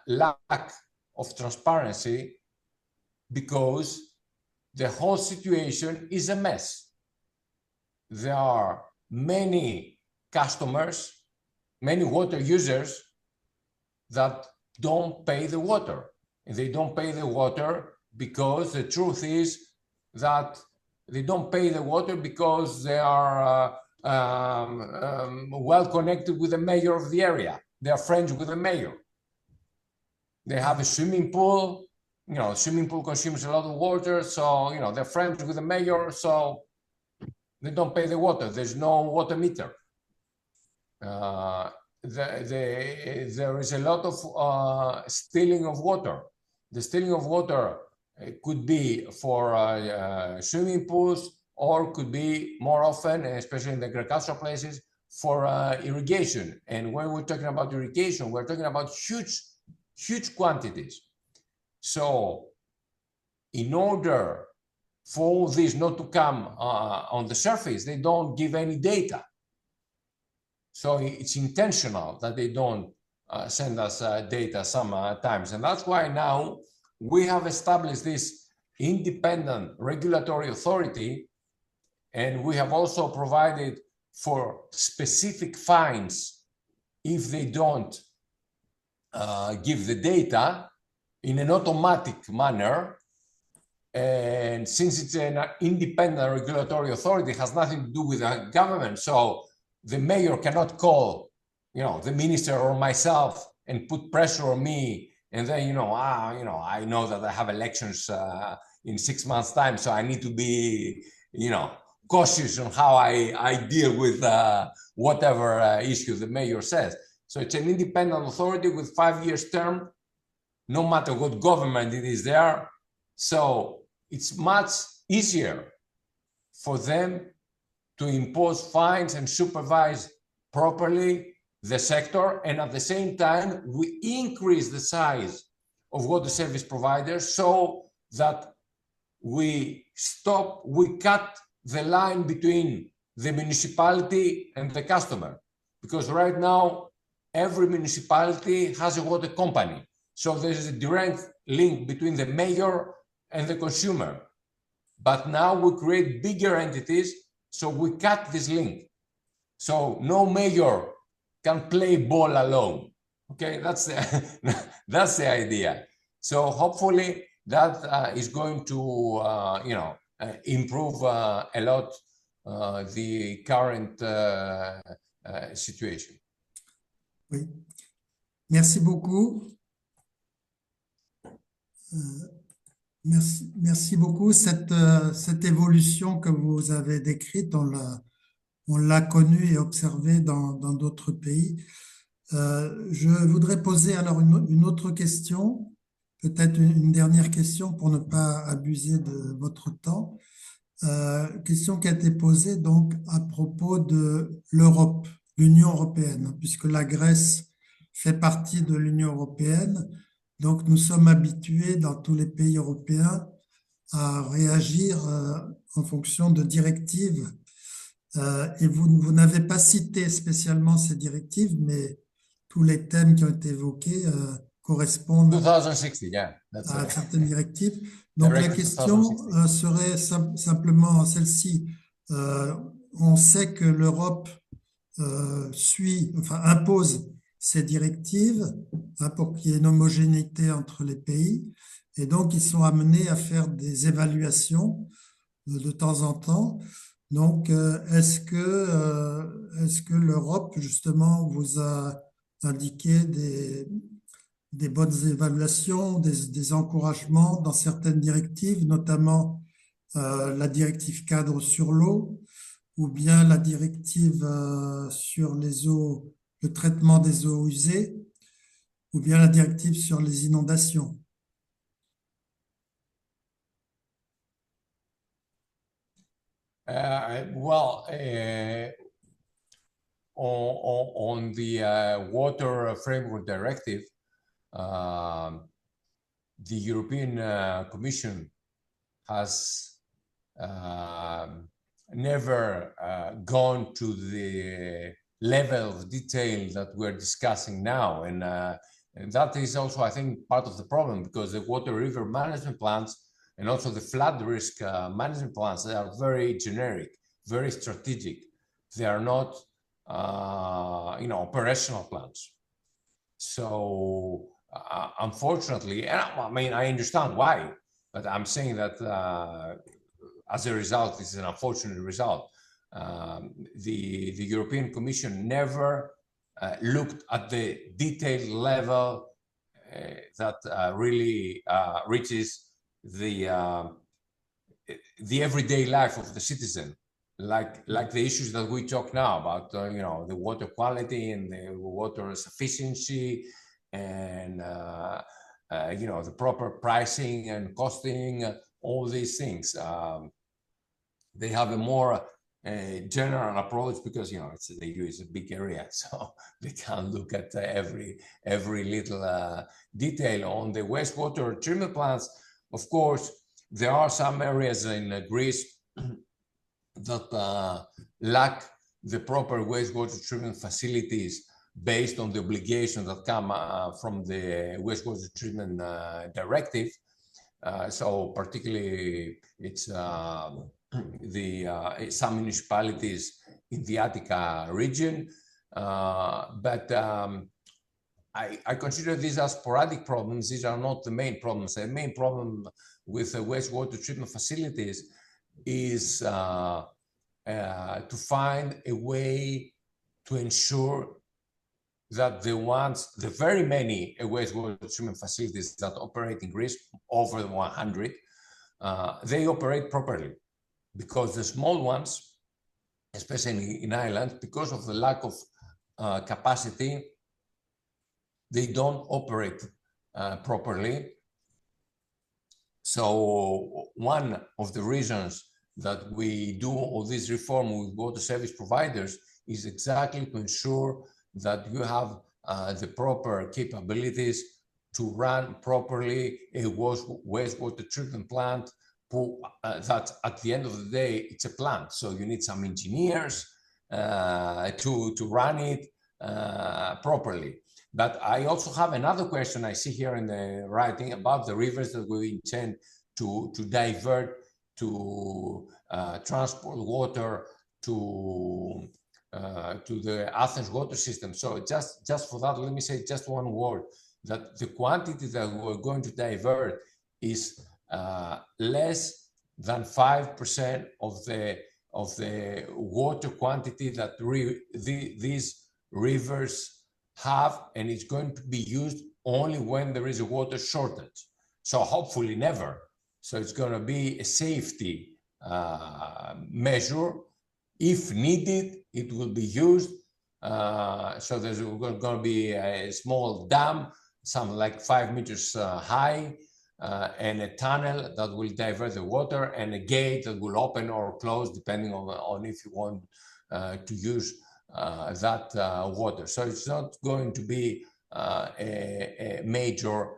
lack of transparency, because the whole situation is a mess. There are many customers, many water users that don't pay the water. And they don't pay the water because the truth is that they don't pay the water because they are well connected with the mayor of the area. They are friends with the mayor. They have a swimming pool. You know, swimming pool consumes a lot of water, so, you know, they're friends with the mayor, so they don't pay the water. There's no water meter. There is a lot of stealing of water. The stealing of water could be for swimming pools, or could be more often, especially in the agricultural places, for irrigation. And when we're talking about irrigation, we're talking about huge quantities. So in order for all this not to come on the surface, they don't give any data. So it's intentional that they don't send us data sometimes. And that's why now we have established this independent regulatory authority, and we have also provided for specific fines if they don't give the data in an automatic manner. And since it's an independent regulatory authority, it has nothing to do with the government. So the mayor cannot call, you know, the minister or myself and put pressure on me. And then, I know that I have elections in 6 months' time, so I need to be, cautious on how I deal with whatever issue the mayor says. So it's an independent authority with 5 years term, no matter what government it is there. So it's much easier for them to impose fines and supervise properly the sector. And at the same time, we increase the size of water service providers so that we cut the line between the municipality and the customer. Because right now, every municipality has a water company. So there's a direct link between the mayor and the consumer. But now we create bigger entities, so we cut this link. So no mayor can play ball alone. Okay, that's the idea. So hopefully that is going to improve a lot the current situation. Oui. Merci beaucoup. Merci beaucoup. Cette évolution que vous avez décrite, on l'a connue et observée dans d'autres pays. Je voudrais poser alors une autre question, peut-être une dernière question pour ne pas abuser de votre temps. Question qui a été posée donc à propos de l'Europe, l'Union européenne, puisque la Grèce fait partie de l'Union européenne. Donc, nous sommes habitués dans tous les pays européens à réagir en fonction de directives. Et vous n'avez pas cité spécialement ces directives, mais tous les thèmes qui ont été évoqués correspondent 2060, yeah, à certaines directives. Donc, la question serait simplement celle-ci. On sait que l'Europe impose ces directives pour qu'il y ait une homogénéité entre les pays. Et donc, ils sont amenés à faire des évaluations de temps en temps. Donc, est-ce que l'Europe, justement, vous a indiqué des bonnes évaluations, des encouragements dans certaines directives, notamment la directive cadre sur l'eau, ou bien la directive sur les eaux, le traitement des eaux usées, ou bien la directive sur les inondations? On the Water Framework Directive, the European Commission has never gone to the level of detail that we're discussing now. And that is also, I think, part of the problem, because the water river management plans and also the flood risk management plans, they are very generic, very strategic. They are not, operational plans. So unfortunately, I mean, I understand why, but I'm saying that as a result, this is an unfortunate result. The European Commission never looked at the detailed level that really reaches the everyday life of the citizen, like the issues that we talk now about, the water quality and the water sufficiency, and the proper pricing and costing, all these things. They have a more general approach because the EU is a big area, so they can't look at every little detail. On the wastewater treatment plants, of course, there are some areas in Greece that lack the proper wastewater treatment facilities based on the obligations that come from the wastewater treatment directive. So particularly, it's some municipalities in the Attica region, but I consider these as sporadic problems. These are not the main problems. The main problem with the wastewater treatment facilities is to find a way to ensure that the very many wastewater treatment facilities that operate in Greece, over 100, they operate properly. Because the small ones, especially in Ireland, because of the lack of capacity, they don't operate properly. So one of the reasons that we do all this reform with water service providers is exactly to ensure that you have the proper capabilities to run properly a wastewater treatment plant that at the end of the day, it's a plant. So you need some engineers to run it properly. But I also have another question I see here in the writing about the rivers that we intend to divert to transport water to the Athens water system. So just for that, let me say just one word, that the quantity that we're going to divert is less than 5% of the water quantity that these rivers have, and it's going to be used only when there is a water shortage. So hopefully never. So it's going to be a safety measure. If needed, it will be used. So there's going to be a small dam, something like 5 meters high, and a tunnel that will divert the water, and a gate that will open or close depending on if you want to use that water. So it's not going to be a major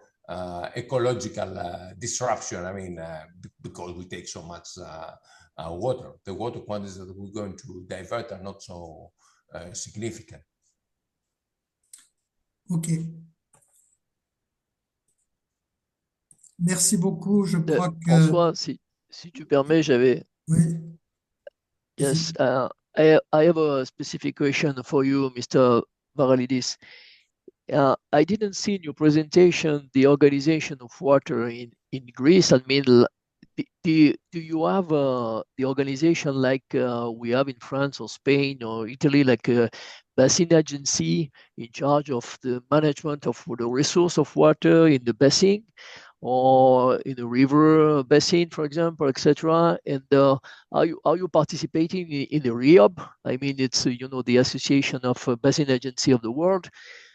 ecological disruption. I mean, because we take so much water. The water quantities that we're going to divert are not so significant. OK. Merci beaucoup. Je crois que... François, si tu permets, j'avais... Oui. Yes, I have a specific question for you, Mr. Varalidis. I didn't see in your presentation the organization of water in Greece. I mean, do you have the organization like we have in France or Spain or Italy, like a basin agency in charge of the management of the resource of water in the basin, or in the river basin, for example, etc.? And are you participating in the RIOB? I mean, it's the Association of Basin Agency of the World.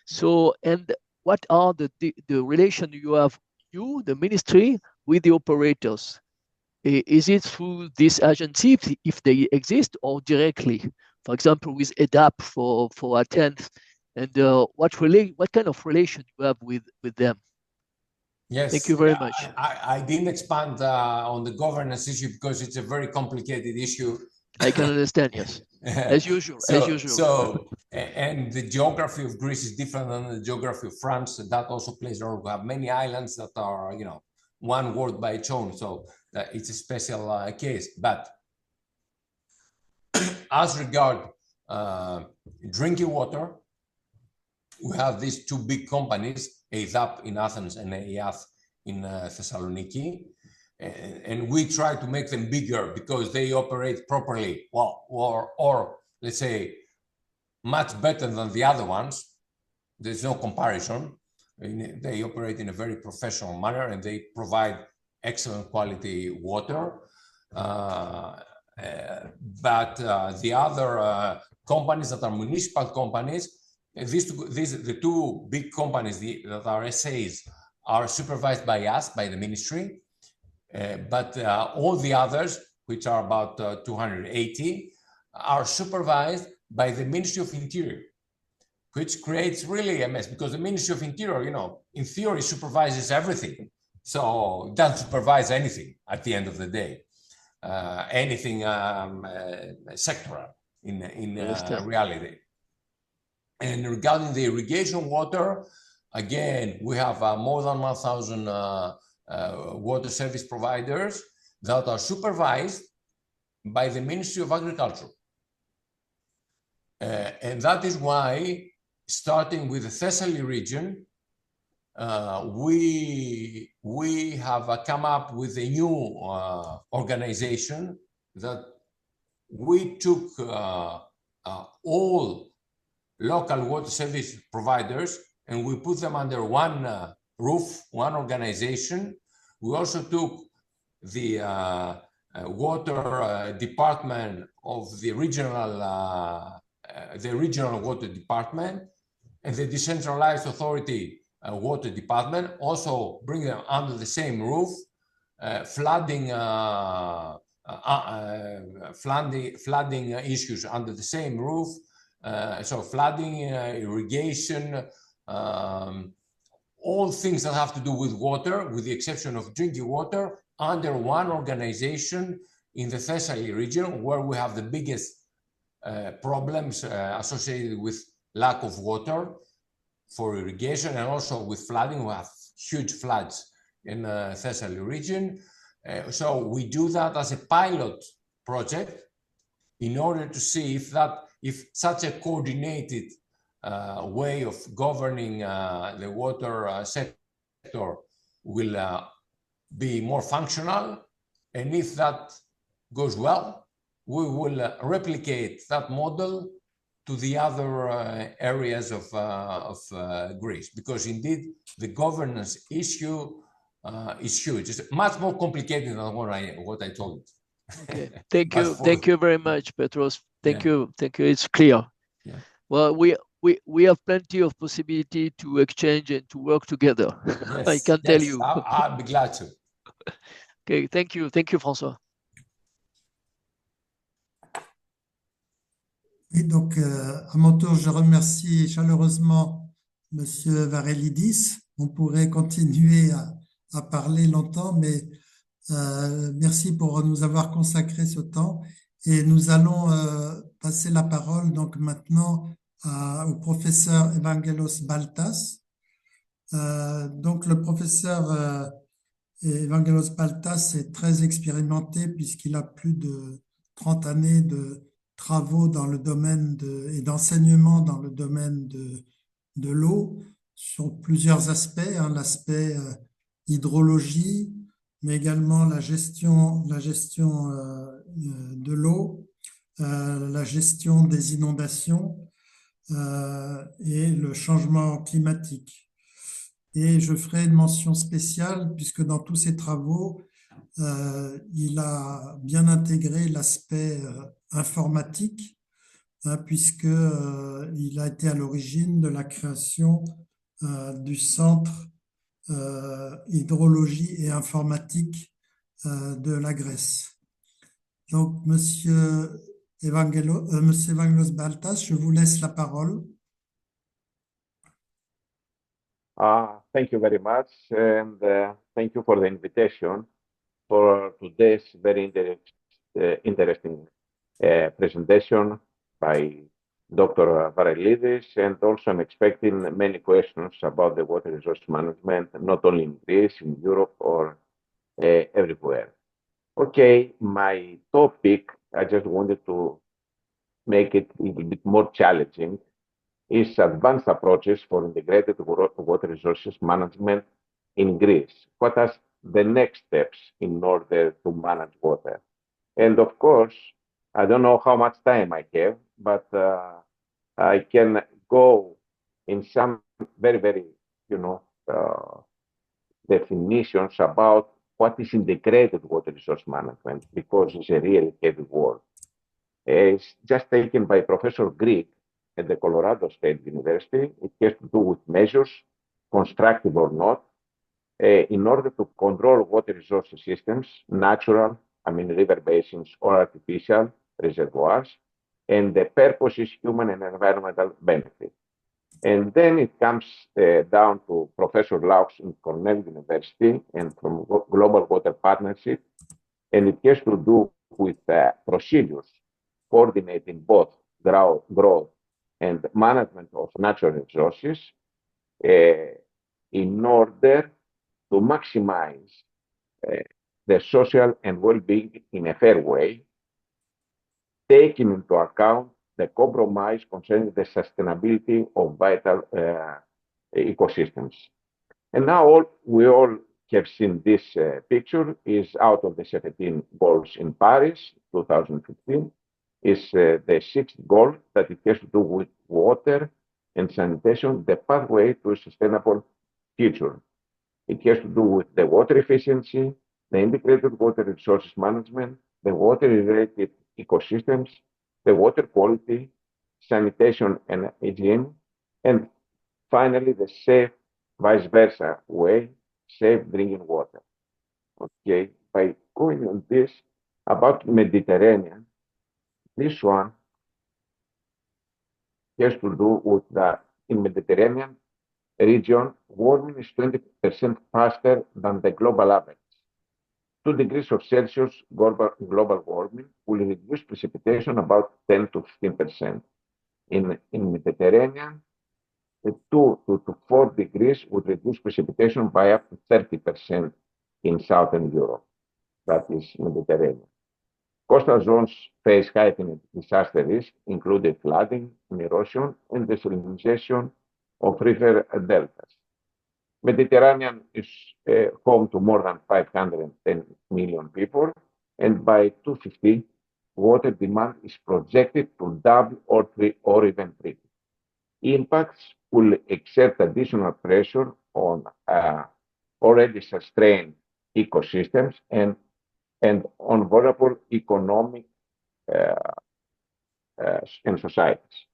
So, and what are the relation you have, the ministry, with the operators? Is it through this agency, if they exist, or directly? For example, with EDAP for Athens, and what kind of relation you have with them? Yes. Thank you very much. I didn't expand on the governance issue because it's a very complicated issue. I can understand, yes. As usual, as usual. So, and the geography of Greece is different than the geography of France. And that also plays a role. We have many islands that are, one world by its own. So it's a special case. But as regard drinking water, we have these two big companies, EIDAP in Athens and EIAF in Thessaloniki, and we try to make them bigger because they operate properly, well, or let's say much better than the other ones. There's no comparison. They operate in a very professional manner and they provide excellent quality water. But the other companies that are municipal companies, the two big companies that are SAs are supervised by us, by the ministry, but all the others, which are about 280, are supervised by the Ministry of Interior, which creates really a mess because the Ministry of Interior, in theory supervises everything. So it doesn't supervise anything at the end of the day, anything sectoral in reality. And regarding the irrigation water, again, we have more than 1,000 water service providers that are supervised by the Ministry of Agriculture. And that is why, starting with the Thessaly region, we have come up with a new organization that we took all local water service providers and we put them under one roof, one organization. We also took the water department of the regional water department, and the decentralized authority water department, also bring them under the same roof. Flooding issues under the same roof. So flooding, irrigation, all things that have to do with water, with the exception of drinking water, under one organization in the Thessaly region, where we have the biggest problems associated with lack of water for irrigation, and also with flooding. We have huge floods in the Thessaly region. So we do that as a pilot project in order to see if such a coordinated way of governing the water sector will be more functional, and if that goes well, we will replicate that model to the other areas of Greece, because indeed the governance issue is huge. It's much more complicated than what I told you. Okay, thank you very much, Petros. Thank you. It's clear. Yeah. Well, we have plenty of possibility to exchange and to work together. Yes, I can tell you. I'll be glad to. Okay, thank you, François. Et donc, à mon tour, je remercie chaleureusement Monsieur Varelidis. On pourrait continuer à parler longtemps, mais merci pour nous avoir consacré ce temps. Et nous allons passer la parole donc maintenant au professeur Evangelos Baltas. Donc, le professeur Evangelos Baltas est très expérimenté puisqu'il a plus de 30 années de travaux dans le domaine et d'enseignement dans le domaine de l'eau sur plusieurs aspects, hein, l'aspect hydrologie, mais également la gestion de l'eau, la gestion des inondations et le changement climatique. Et je ferai une mention spéciale puisque dans tous ces travaux, il a bien intégré l'aspect informatique, hein, puisque il a été à l'origine de la création du centre hydrologie et informatique de la Grèce. Donc, Monsieur Evangelos Baltas, je vous laisse la parole. Thank you very much, and thank you for the invitation for today's very interesting presentation by Dr. Varelidis, and also I'm expecting many questions about the water resource management, not only in Greece, in Europe, or everywhere. Okay, my topic, I just wanted to make it a little bit more challenging, is advanced approaches for integrated water resources management in Greece. What are the next steps in order to manage water? And of course, I don't know how much time I have, but I can go in some very, very, definitions about what is integrated water resource management, because it's a really heavy word. It's just taken by Professor Greek at the Colorado State University. It has to do with measures, constructive or not, in order to control water resource systems, natural, river basins or artificial reservoirs, and the purpose is human and environmental benefit. And then it comes down to Professor Laux in Cornell University and from Global Water Partnership, and it has to do with procedures coordinating both growth and management of natural resources in order to maximize the social and well-being in a fair way, taking into account the compromise concerning the sustainability of vital ecosystems. And now we all have seen this picture is out of the 17 goals in Paris, 2015, is the sixth goal that it has to do with water and sanitation, the pathway to a sustainable future. It has to do with the water efficiency, the integrated water resources management, the water-related ecosystems, the water quality, sanitation and hygiene, and finally, the safe vice versa way, safe drinking water. Okay, by going on this about Mediterranean, this one has to do with that in Mediterranean region, warming is 20% faster than the global average. 2 degrees of Celsius global warming will reduce precipitation about 10 to 15%. In Mediterranean, 2 to 4 degrees would reduce precipitation by up to 30% in Southern Europe. That is Mediterranean. Coastal zones face heightened disaster risk, including flooding, erosion, and desalinization of river deltas. Mediterranean is home to more than 510 million people, and by 2050, water demand is projected to double or even triple. Impacts will exert additional pressure on already strained ecosystems and on vulnerable economic and societies.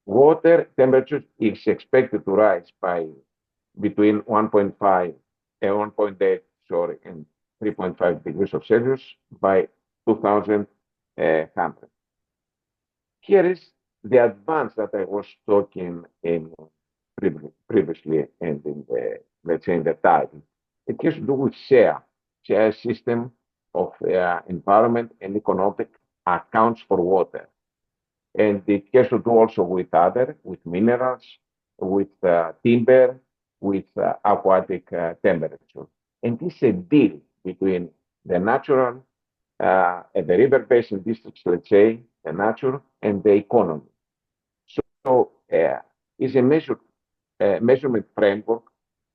Water temperature is expected to rise by between 1.5 and 1.8, and 3.5 degrees of Celsius by 2100. Here is the advance that I was talking in previously and in the, let's say, in the title. It has to do with share system of environment and economic accounts for water. And it has to do also with with minerals, with timber, with aquatic temperature. And this is a deal between the natural and the river basin districts, let's say, the nature and the economy. So it's a measurement framework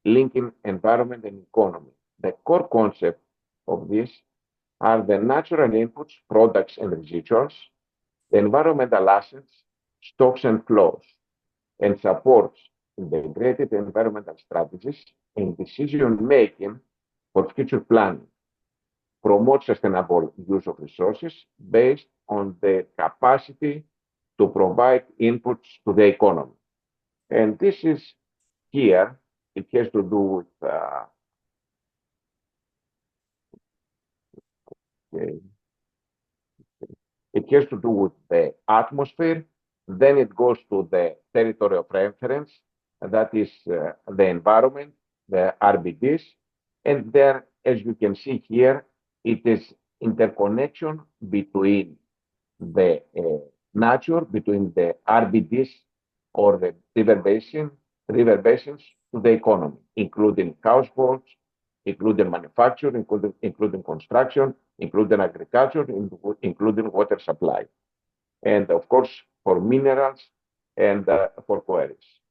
linking environment and economy. The core concept of this are the natural inputs, products, and residuals, the environmental assets, stocks, and flows, and supports integrated environmental strategies and decision-making for future planning, promotes sustainable use of resources based on the capacity to provide inputs to the economy. And this is here, it has to do with it has to do with the atmosphere, then it goes to the territory of reference, that is the environment, the RBDs, and there, as you can see here, it is interconnection between the nature, between the RBDs or the river basins to the economy, including households, including manufacturing, including construction, including agriculture, including water supply, and of course for minerals and for quarries.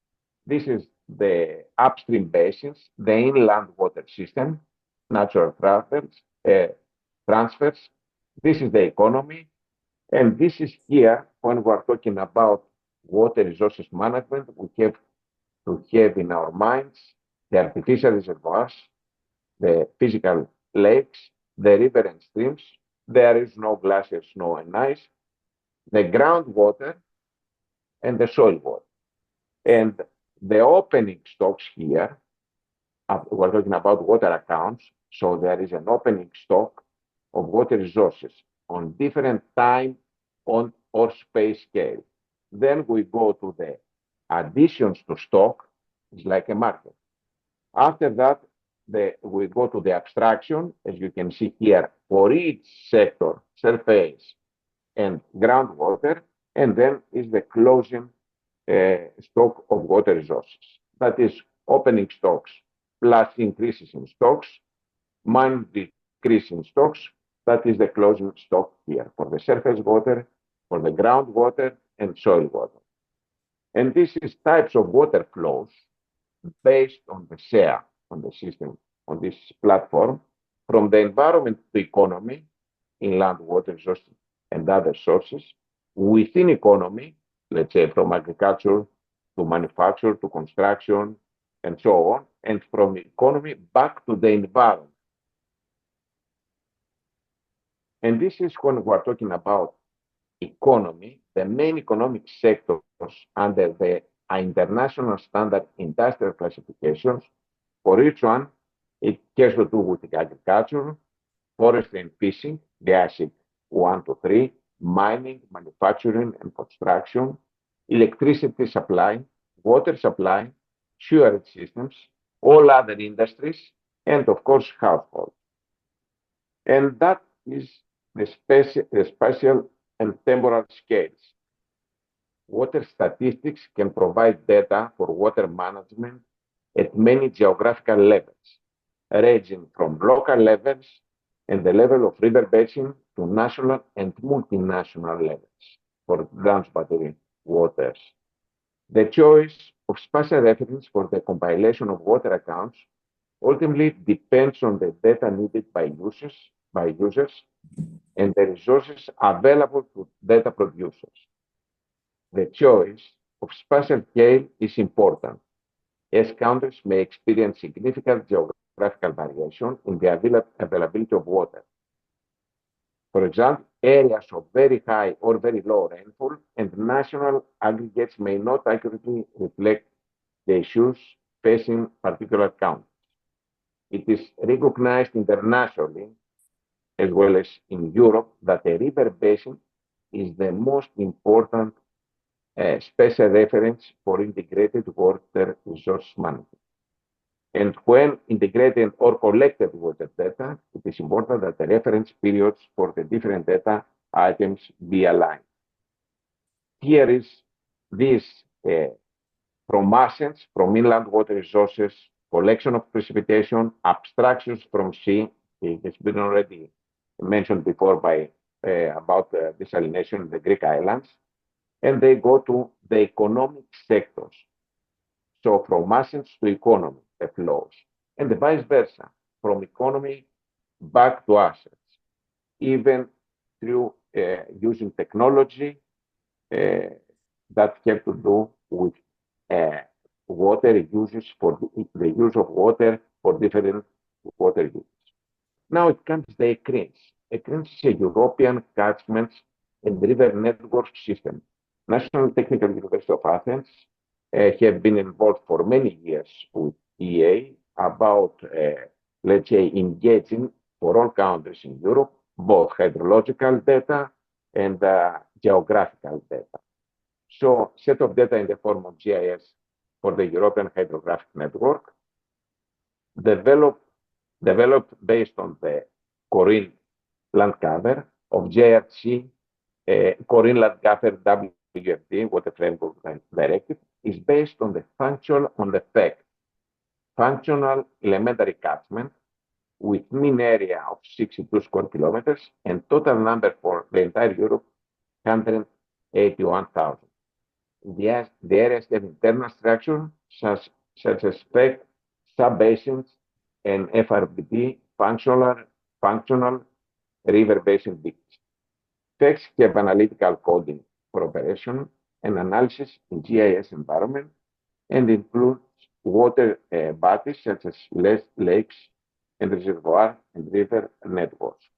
This is the upstream basins, the inland water system, natural transfers. This is the economy, and this is here when we're talking about water resources management. We have to have in our minds the artificial reservoirs, the physical lakes, the river and streams. There is no glacier, snow, and ice, the groundwater, and the soil water. And the opening stocks here, we're talking about water accounts, so there is an opening stock of water resources on different time or space scale. Then we go to the additions to stock, it's like a market. After that, we go to the abstraction, as you can see here, for each sector, surface and groundwater, and then is the closing stock of water resources. That is opening stocks plus increases in stocks, minus decrease in stocks. That is the closing stock here for the surface water, for the groundwater, and soil water. And this is types of water flows based on the share on the system, on this platform, from the environment to economy, inland water resources and other sources, within economy, let's say from agriculture to manufacture to construction and so on, and from economy back to the environment. And this is when we're talking about economy, the main economic sectors under the international standard industrial classifications. For each one, it has to do with agriculture, forestry and fishing, the ASIC 1 to 3, mining, manufacturing and construction, electricity supply, water supply, sewerage systems, all other industries, and of course, households. And that is the spatial and temporal scales. Water statistics can provide data for water management at many geographical levels, ranging from local levels and the level of river basin to national and multinational levels for groundwater waters. The choice of spatial reference for the compilation of water accounts ultimately depends on the data needed by users and the resources available to data producers. The choice of spatial scale is important, as countries may experience significant geographical variation in the availability of water. For example, areas of very high or very low rainfall and national aggregates may not accurately reflect the issues facing particular countries. It is recognized internationally, as well as in Europe, that a river basin is the most important special reference for integrated water resource management. And when integrated or collected water data, it is important that the reference periods for the different data items be aligned. Here is this from assets, from inland water resources, collection of precipitation, abstractions from sea. It has been already mentioned before by about desalination in the Greek islands. And they go to the economic sectors. So from assets to economy, the flows, and the vice versa, from economy back to assets, even through using technology that have to do with water uses for the use of water for different water uses. Now it comes to the ECRINS. ECRINS is a European catchment and river network system. National Technical University of Athens have been involved for many years with EA about, let's say, engaging for all countries in Europe, both hydrological data and geographical data. So set of data in the form of GIS for the European Hydrographic Network, developed based on the Corinne land cover of JRC, Corinne land cover WFD, Water Framework Directive, is based on the functional elementary catchment with mean area of 62 square kilometers and total number for the entire Europe, 181,000. The areas have internal structure such as FEC, sub-basins, and FRBD, functional river basin beaches. FECs have analytical coding for operation and analysis in GIS environment and includes water bodies such as lakes and reservoir and river networks.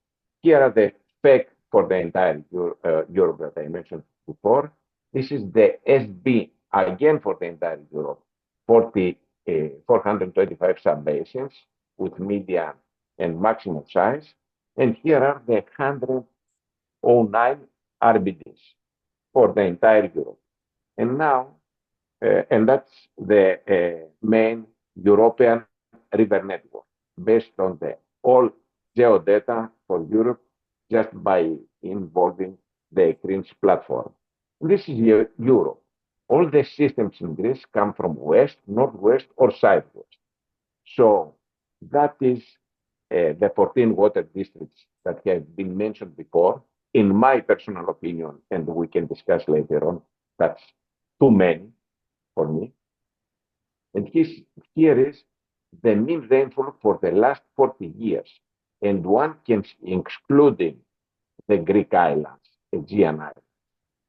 Here are the FEC for the entire Europe that I mentioned before. This is the SB, again for the entire Europe, 425 sub-basins with median and maximum size. And here are the 109 RBDs for the entire Europe. And now, and that's the main European river network based on the all geodata for Europe just by involving the ECRINS platform. This is Europe. All the systems in Greece come from west, northwest, or southwest. So that is the 14 water districts that have been mentioned before. In my personal opinion, and we can discuss later on, that's too many for me. And here is the mean rainfall for the last 40 years. And one can, excluding the Greek islands, Aegean islands.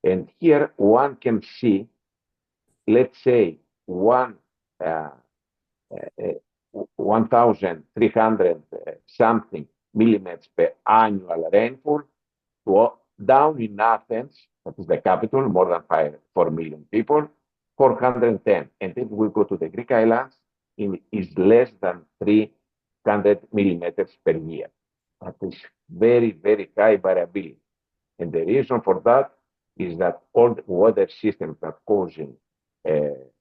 And here one can see, let's say, 1,300 something millimeters per annual rainfall down in Athens, that is the capital, more than 4 million people, 410. And if we go to the Greek islands, it is less than 300 millimeters per year. That is very, very high variability. And the reason for that is that all the weather systems that causing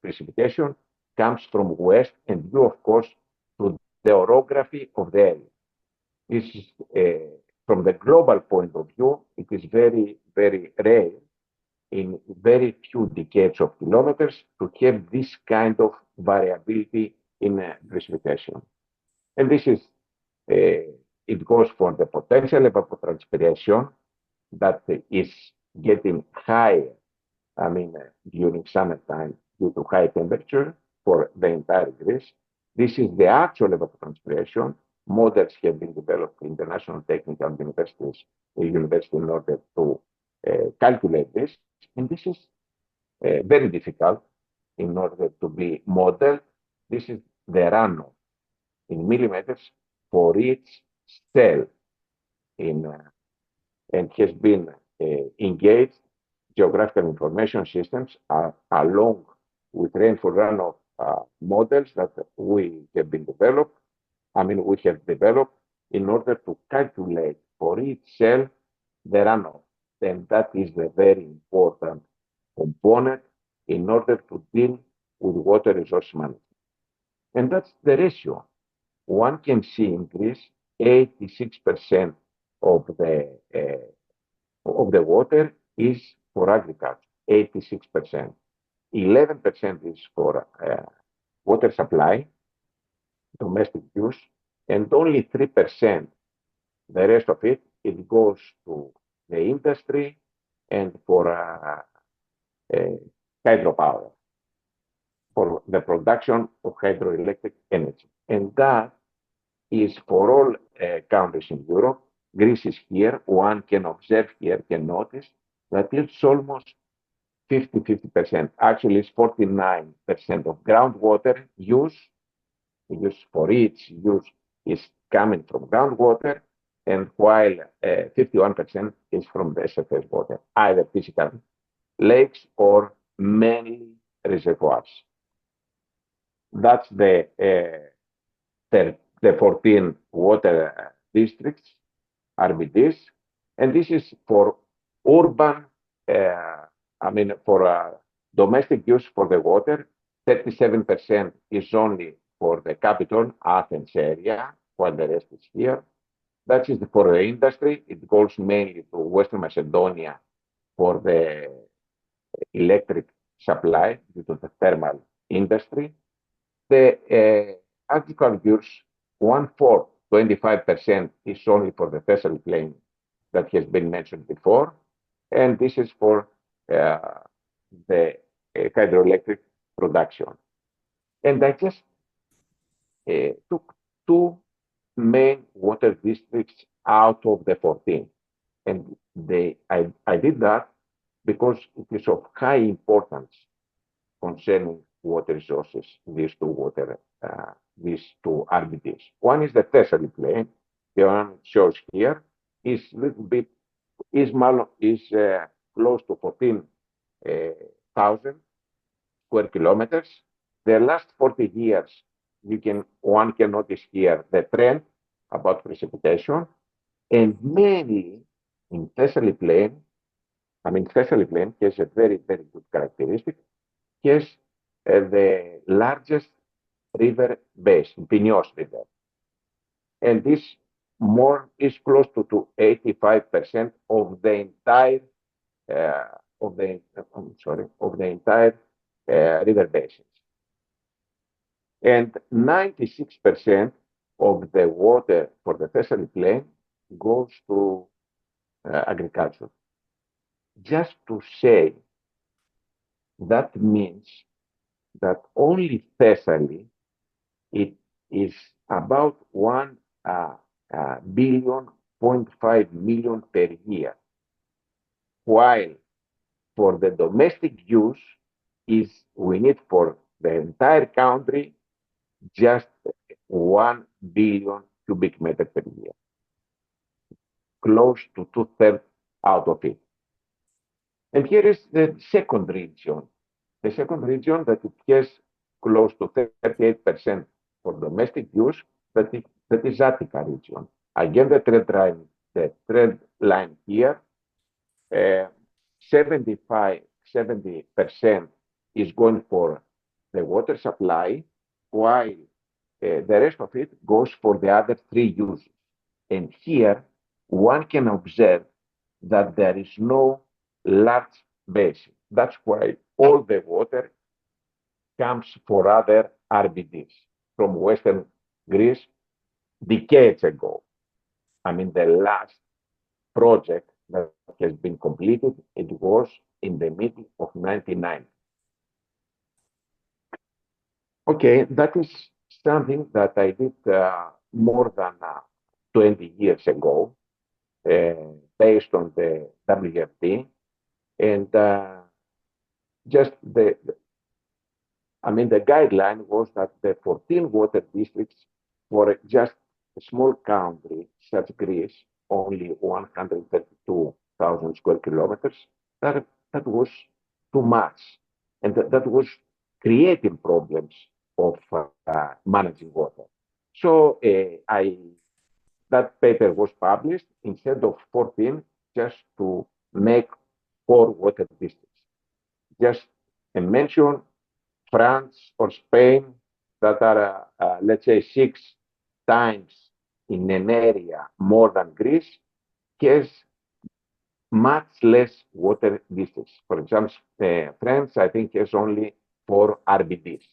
precipitation comes from west and due, of course, to the orography of the area. This is, from the global point of view, it is very, very rare in very few decades of kilometers to have this kind of variability in precipitation. And this is, it goes for the potential evapotranspiration that is getting higher, during summertime due to high temperature for the entire Greece. This is the actual evapotranspiration. Models have been developed in the National Technical University in order to calculate this. And this is very difficult in order to be modeled. This is the runoff in millimeters for each cell in and has been engaged geographical information systems along with rainfall runoff models that we have developed in order to calculate for each cell the runoff. And that is the very important component in order to deal with water resource management. And that's the ratio. One can see in Greece, 86% of the water is for agriculture, 86%. 11% is for water supply, domestic use, and only 3%, the rest of it goes to the industry and for hydropower, for the production of hydroelectric energy. And that is for all countries in Europe. Greece is here. One can observe here, can notice that it's almost 50%. Actually, it's 49% of groundwater use for each use is coming from groundwater, and while 51% is from the surface water, either physical lakes or mainly reservoirs. That's the 14 water districts, RBDs, and this is for urban, for domestic use for the water. 37% is only for the capital, Athens area, while the rest is here. That is for the industry. It goes mainly to Western Macedonia for the electric supply due to the thermal industry. The agricultural use, 1/4, 25% is only for the Thessaly plain that has been mentioned before. And this is for the hydroelectric production. And I just took two main water districts out of the 14. And I did that because it is of high importance concerning water resources, these two RBDs. One is the Thessaly plain. The one it shows here is close to 14,000 square kilometers. The last 40 years, one can notice here the trend about precipitation, and mainly in Thessaly plain. Thessaly plain has a very, very good characteristic. Has the largest river basin, Pinios River, and this is close to 85% of the entire river basins. And 96% of the water for the Thessaly plain goes to agriculture. Just to say, that means that only Thessaly, it is about 1.5 billion per year, while for the domestic use we need for the entire country just 1 billion cubic meters per year, close to 2/3 out of it. And here is the second region, The second region that it has close to 38% for domestic use, that is Attica region. Again, the trend line here, 70% is going for the water supply, while the rest of it goes for the other three uses. And here, one can observe that there is no large basin. That's why all the water comes for other RBDs from Western Greece decades ago. I mean, the last project that has been completed, it was in the middle of 1990. Okay, that is something that I did more than 20 years ago, based on the WFD, and just the guideline was that the 14 water districts for just a small country such Greece, only 132,000 square kilometers, that was too much, and that was creating problems of managing water. So that paper was published instead of 14, just to make 4 water districts. Just mention France or Spain that are, let's say, 6 times in an area more than Greece, has much less water districts. For example, France, I think, has only 4 RBDs,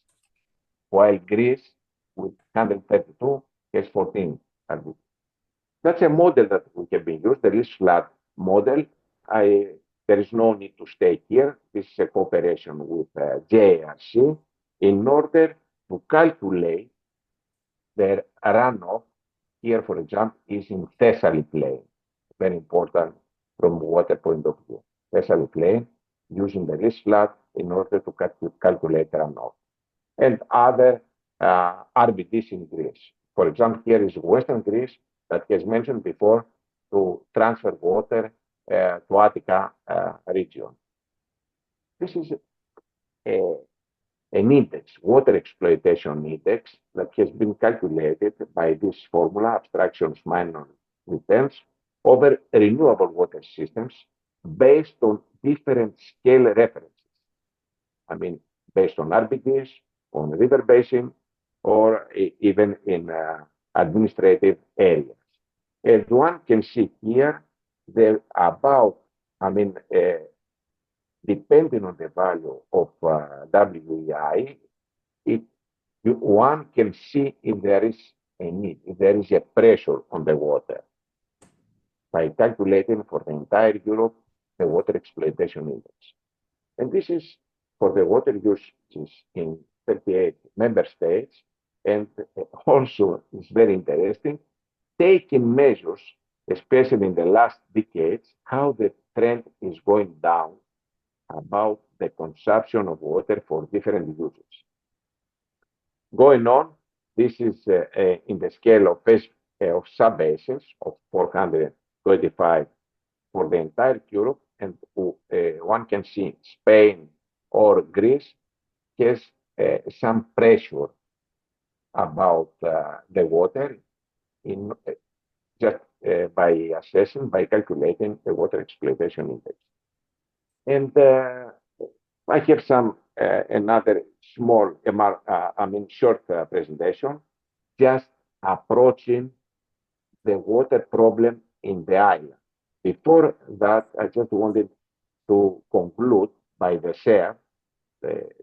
while Greece, with 132, has 14 RBDs. That's a model that we have been used, the risk flat model. There is no need to stay here. This is a cooperation with JRC in order to calculate the runoff. Here, for example, is in Thessaly plain, very important from water point of view. Thessaly plain, using the risk flat in order to calculate runoff. And other RBDs in Greece. For example, here is Western Greece that has mentioned before to transfer water to Attica region. This is an index, water exploitation index, that has been calculated by this formula, abstractions minus returns, over renewable water systems based on different scale references. I mean, based on RBDs, on river basin, or even in administrative areas. As one can see here, depending on the value of WEI, one can see if there is a need, if there is a pressure on the water, by calculating for the entire Europe the water exploitation index. And this is for the water uses in 38 member states, and also it's very interesting, taking measures, especially in the last decades, how the trend is going down about the consumption of water for different uses. Going on, this is in the scale of sub-basins of 425 for the entire Europe, and one can see Spain or Greece has some pressure about the water in just by assessing, by calculating the water exploitation index. And I have some another small, short presentation, just approaching the water problem in the island. Before that, I just wanted to conclude by the share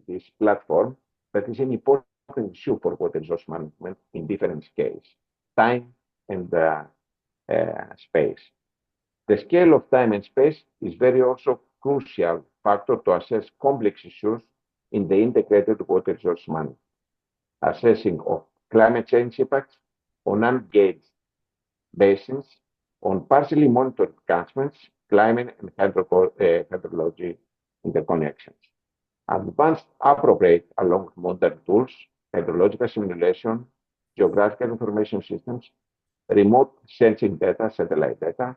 this platform that is an important issue for water resource management in different scales, time and space. The scale of time and space is very also crucial factor to assess complex issues in the integrated water resource management, assessing of climate change impacts on ungauged basins, on partially monitored catchments, climate and hydrology interconnections. Advanced appropriate along with modern tools, hydrological simulation, geographical information systems, remote sensing data, satellite data,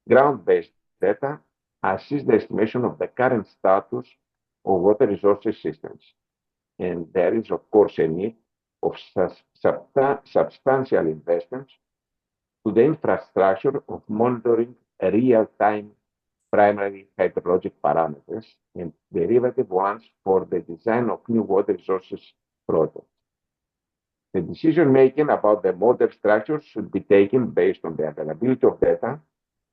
ground-based data, assist the estimation of the current status of water resources systems. And there is, of course, a need of substantial investments to the infrastructure of monitoring real-time primary hydrologic parameters and derivative ones for the design of new water resources projects. The decision-making about the model structure should be taken based on the availability of data,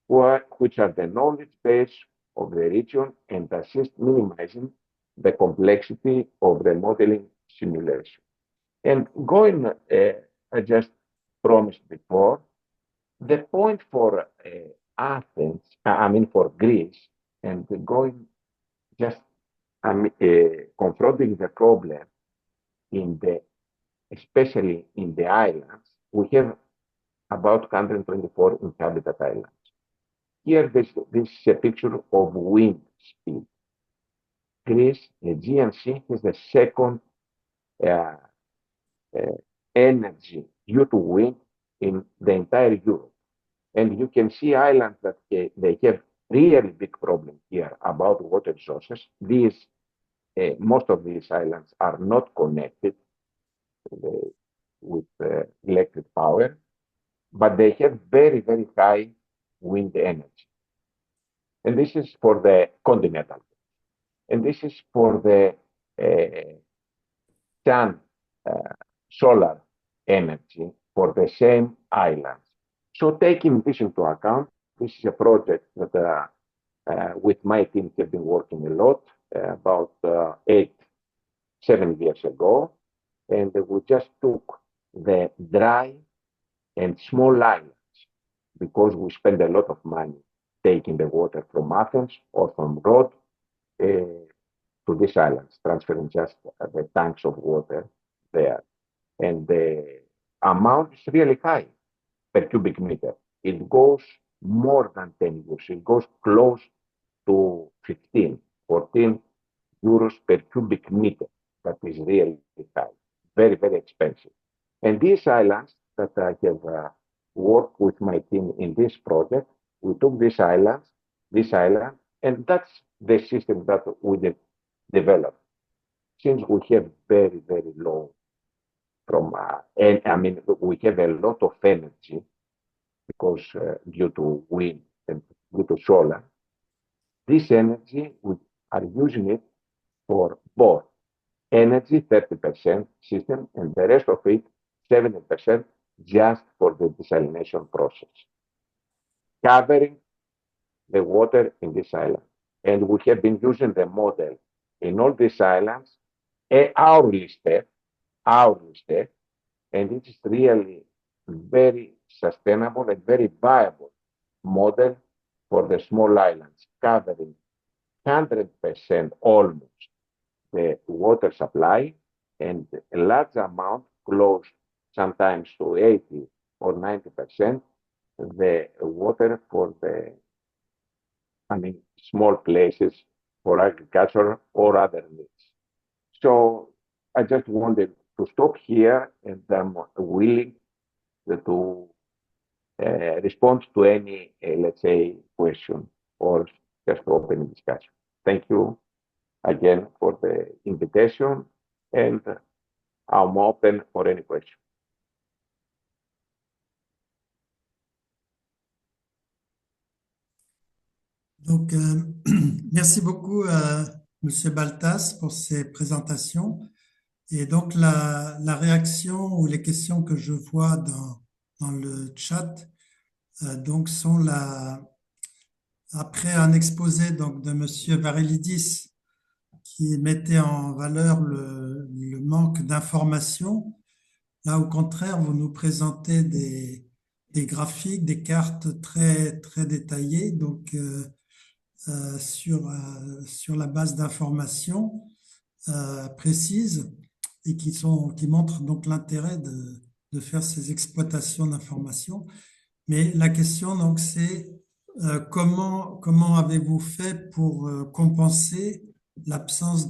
which are the knowledge base of the region and assist minimizing the complexity of the modeling simulation. And going, I just promised before, the point for Athens, for Greece, and going just confronting the problem especially in the islands, we have about 124 inhabited islands. Here, this is a picture of wind speed. Greece, the Aegean Sea, has the second energy due to wind in the entire Europe. And you can see islands that they have really big problem here about water resources. Most of these islands are not connected with electric power, but they have very, very high wind energy. And this is for the continental. And this is for the sun, solar energy for the same islands. So taking this into account, this is a project that with my team have been working a lot about 7 years ago. And we just took the dry and small islands because we spend a lot of money taking the water from Athens or from Rhodes to these islands, transferring just the tanks of water there. And the amount is really high per cubic meter. It goes more than 10 euros. It goes close to 14 euros per cubic meter. That is really high, very, very expensive. And these islands that I have worked with my team in this project, we took this island, and that's the system that we developed. Since we have very, very low we have a lot of energy because due to wind and due to solar, this energy, we are using it for both energy, 30% system, and the rest of it, 70%, just for the desalination process, covering the water in this island. And we have been using the model in all these islands, hourly step, and it is really very sustainable and very viable model for the small islands, covering 100% almost the water supply and a large amount, close sometimes to 80 or 90%, the water for the small places for agriculture or other needs. So I just wanted to stop here, and I'm willing to respond to any, let's say, question or just open discussion. Thank you again for the invitation, and I'm open for any question. Donc, merci beaucoup Monsieur Baltas pour ces présentations. Et donc, la réaction ou les questions que je vois dans le chat donc sont après un exposé donc, de Monsieur Varilidis qui mettait en valeur le manque d'informations. Là, au contraire, vous nous présentez des graphiques, des cartes très, très détaillées, donc sur la base d'informations précises et qui montrent donc l'intérêt de faire ces exploitations d'informations. Mais la question, donc, c'est comment avez-vous fait pour compenser l'absence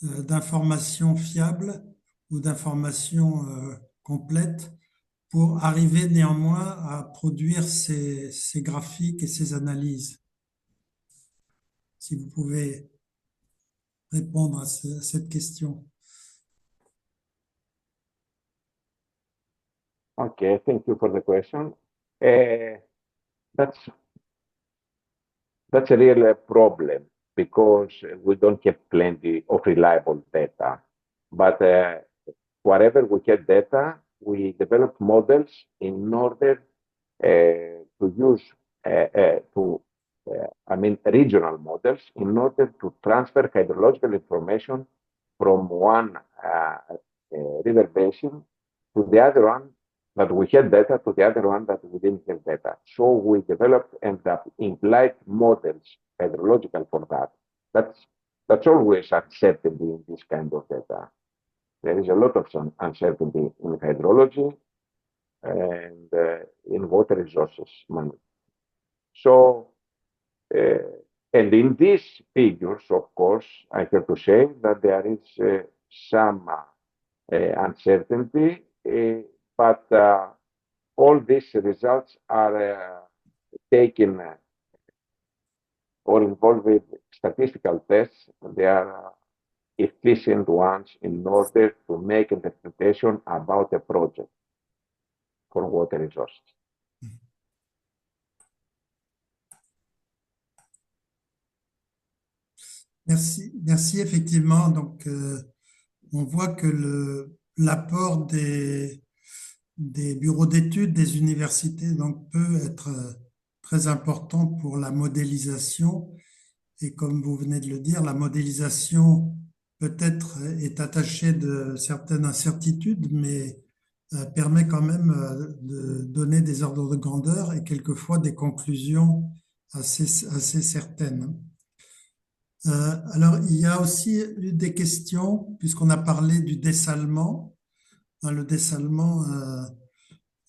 d'informations fiables ou d'informations complètes pour arriver néanmoins à produire ces graphiques et ces analyses? Si vous pouvez répondre à cette question. Okay, thank you for the question. That's a real problem because we don't have plenty of reliable data. But wherever we get data, we develop models in order to use regional models in order to transfer hydrological information from one river basin to the other one that we had data to the other one that we didn't have data. So we developed and implied models, hydrological for that. That's always uncertainty in this kind of data. There is a lot of uncertainty in hydrology and in water resources management. So, and in these figures, of course, I have to say that there is some uncertainty, but all these results are taken or involved with statistical tests. They are efficient ones in order to make interpretation about a project for water resources. Merci. Effectivement, donc on voit que l'apport des bureaux d'études, des universités, donc peut être très important pour la modélisation. Et comme vous venez de le dire, la modélisation peut-être est attachée de certaines incertitudes, mais permet quand même de donner des ordres de grandeur et quelquefois des conclusions assez certaines. Alors, il y a aussi eu des questions, puisqu'on a parlé du dessalement. Le dessalement,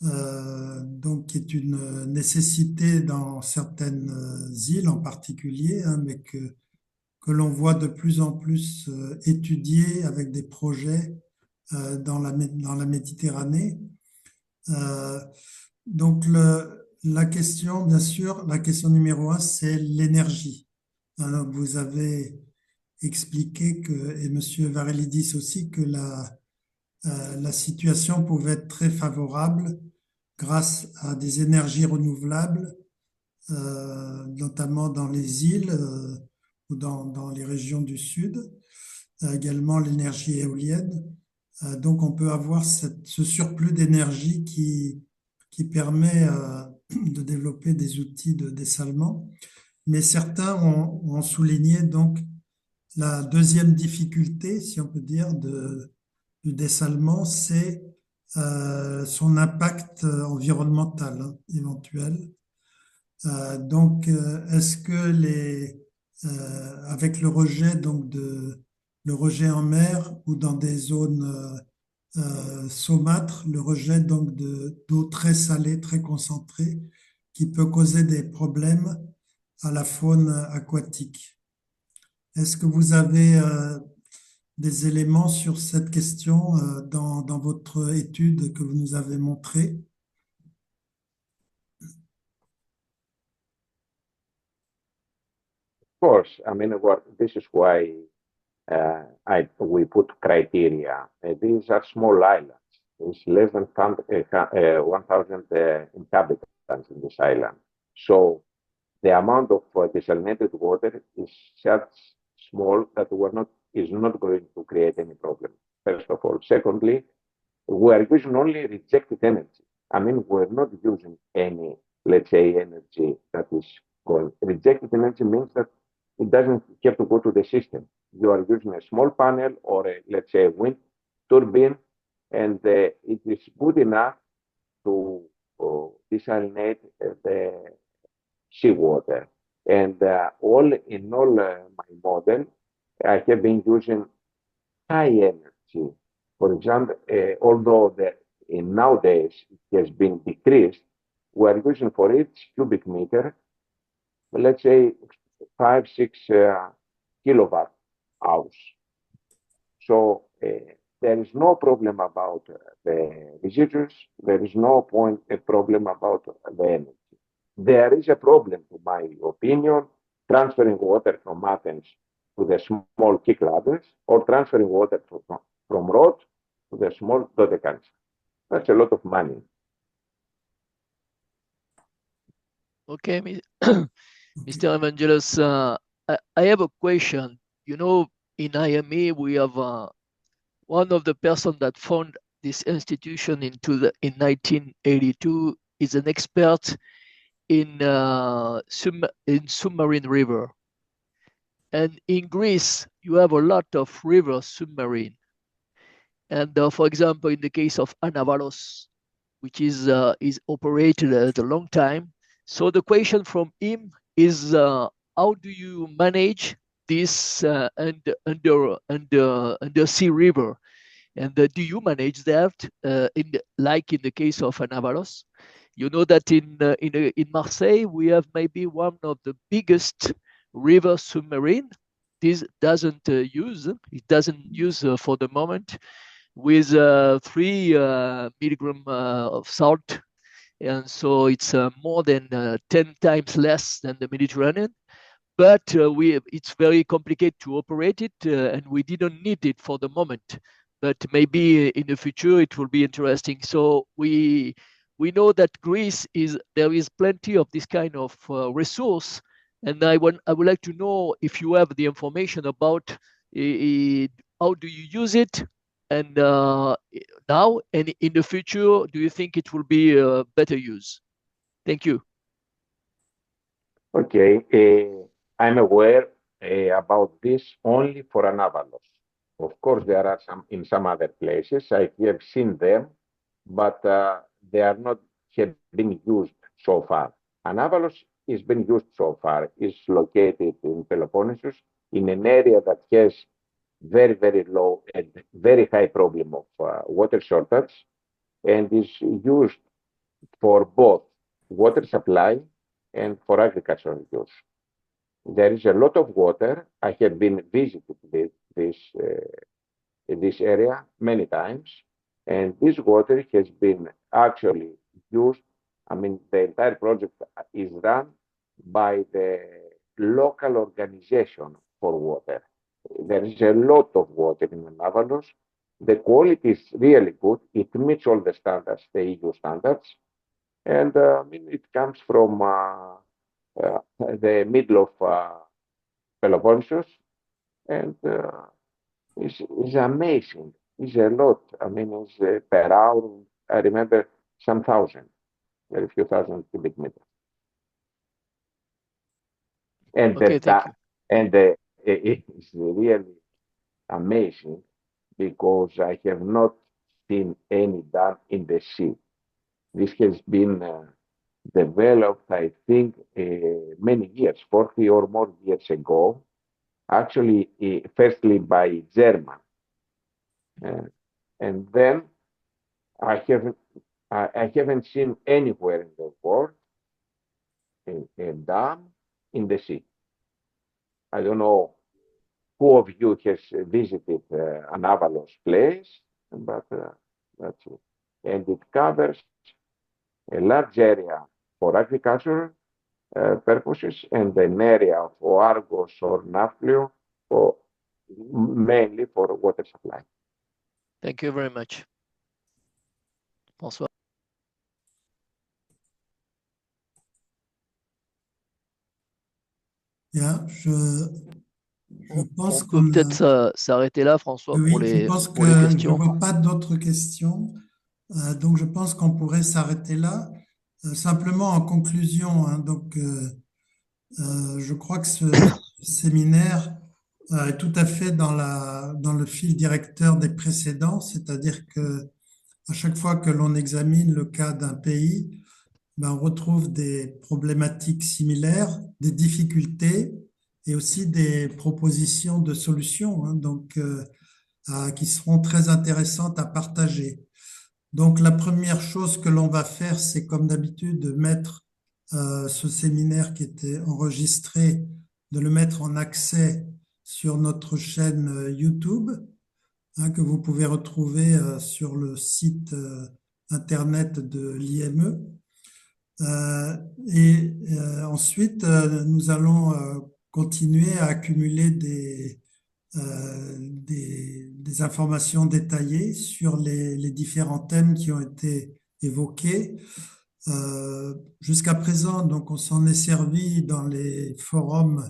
donc, qui est une nécessité dans certaines îles en particulier, mais que l'on voit de plus en plus étudier avec des projets dans la Méditerranée. Donc, la question, bien sûr, la question numéro 1, c'est l'énergie. Alors, vous avez expliqué et M. Varelidis aussi, que la situation pouvait être très favorable grâce à des énergies renouvelables, notamment dans les îles ou dans les régions du sud, également l'énergie éolienne. Donc on peut avoir ce surplus d'énergie qui permet de développer des outils de dessalement. Mais certains ont souligné donc la deuxième difficulté, si on peut dire, du dessalement, c'est son impact environnemental éventuel. Donc, est-ce que avec le rejet donc le rejet en mer ou dans des zones saumâtres, le rejet donc d'eau très salée, très concentrée, qui peut causer des problèmes à la faune aquatique. Est-ce que vous avez des éléments sur cette question dans votre étude que vous nous avez montrée? Of course, I mean, this is why we put criteria. These are small islands. It's less than 1,000 inhabitants in this island. So the amount of desalinated water is such small that is not going to create any problem, first of all. Secondly, we are using only rejected energy. I mean, we're not using any, let's say, energy that is going. Rejected energy means that it doesn't have to go to the system. You are using a small panel or let's say, a wind turbine, and it is good enough to desalinate the seawater. And all my model, I have been using high energy. For example, although nowadays it has been decreased, we are using for each cubic meter, let's say 5-6 kilowatt hours. So there is no problem about the residues. There is no problem about the energy. There is a problem, to my opinion, transferring water from Athens to the small key clusters or transferring water from roads to the small dodecans. That's a lot of money. Okay, Mr. Evangelos, I have a question. You know, in IME, we have one of the persons that founded this institution in 1982 is an expert in submarine river. And in Greece, you have a lot of river submarine. And for example, in the case of Anavalos, which is operated at a long time. So the question from him is, how do you manage this undersea river? And do you manage that like in the case of Anavalos? You know that in Marseille, we have maybe one of the biggest river submarine. This doesn't use for the moment with 3 milligram of salt. And so it's more than 10 times less than the Mediterranean. But it's very complicated to operate it, and we didn't need it for the moment. But maybe in the future it will be interesting. So we know that there is plenty of this kind of resource, and I would like to know if you have the information about how do you use it, and now and in the future, do you think it will be better use? Thank you. Okay, I'm aware about this only for Anavalos. Of course, there are some in some other places. I have seen them, but they are not have been used so far. Anavalos is been used so far. Is located in Peloponnesus in an area that has very, very low and very high problem of water shortage, and is used for both water supply and for agricultural use. There is a lot of water. I have been visiting this area many times, and this water has been actually used. I mean, the entire project is run by the local organization for water. There is a lot of water in Anavalos. The quality is really good. It meets all the standards, the EU standards. And I mean, it comes from the middle of Peloponnesus, and it's amazing. It's a lot. I mean, it's per hour. I remember some thousand, a few thousand cubic meters. And okay, thank you. And it's really amazing because I have not seen any dam in the sea. This has been developed, I think, many years, 40 or more years ago, actually, firstly by German. And then I haven't seen anywhere in the world a dam in the sea. I don't know who of you has visited Anavalos place, but that's it. And it covers a large area for agriculture purposes and an area for Argos or Nafplio for mainly for water supply. Thank you very much. François. Bien, je pense On peut peut-être s'arrêter là, François, oui, pour je les, pense pour les que je ne questions. vois pas d'autres questions. Donc, je pense qu'on pourrait s'arrêter là. Simplement en conclusion, hein, donc, je crois que ce séminaire est tout à fait dans le fil directeur des précédents, c'est-à-dire que à chaque fois que l'on examine le cas d'un pays, ben, on retrouve des problématiques similaires, des difficultés et aussi des propositions de solutions, hein, donc, qui seront très intéressantes à partager. Donc, la première chose que l'on va faire, c'est comme d'habitude de mettre ce séminaire qui était enregistré, de le mettre en accès sur notre chaîne YouTube, hein, que vous pouvez retrouver sur le site internet de l'IME. Ensuite, nous allons continuer à accumuler des informations détaillées sur les différents thèmes qui ont été évoqués. Jusqu'à présent, donc, on s'en est servi dans les forums,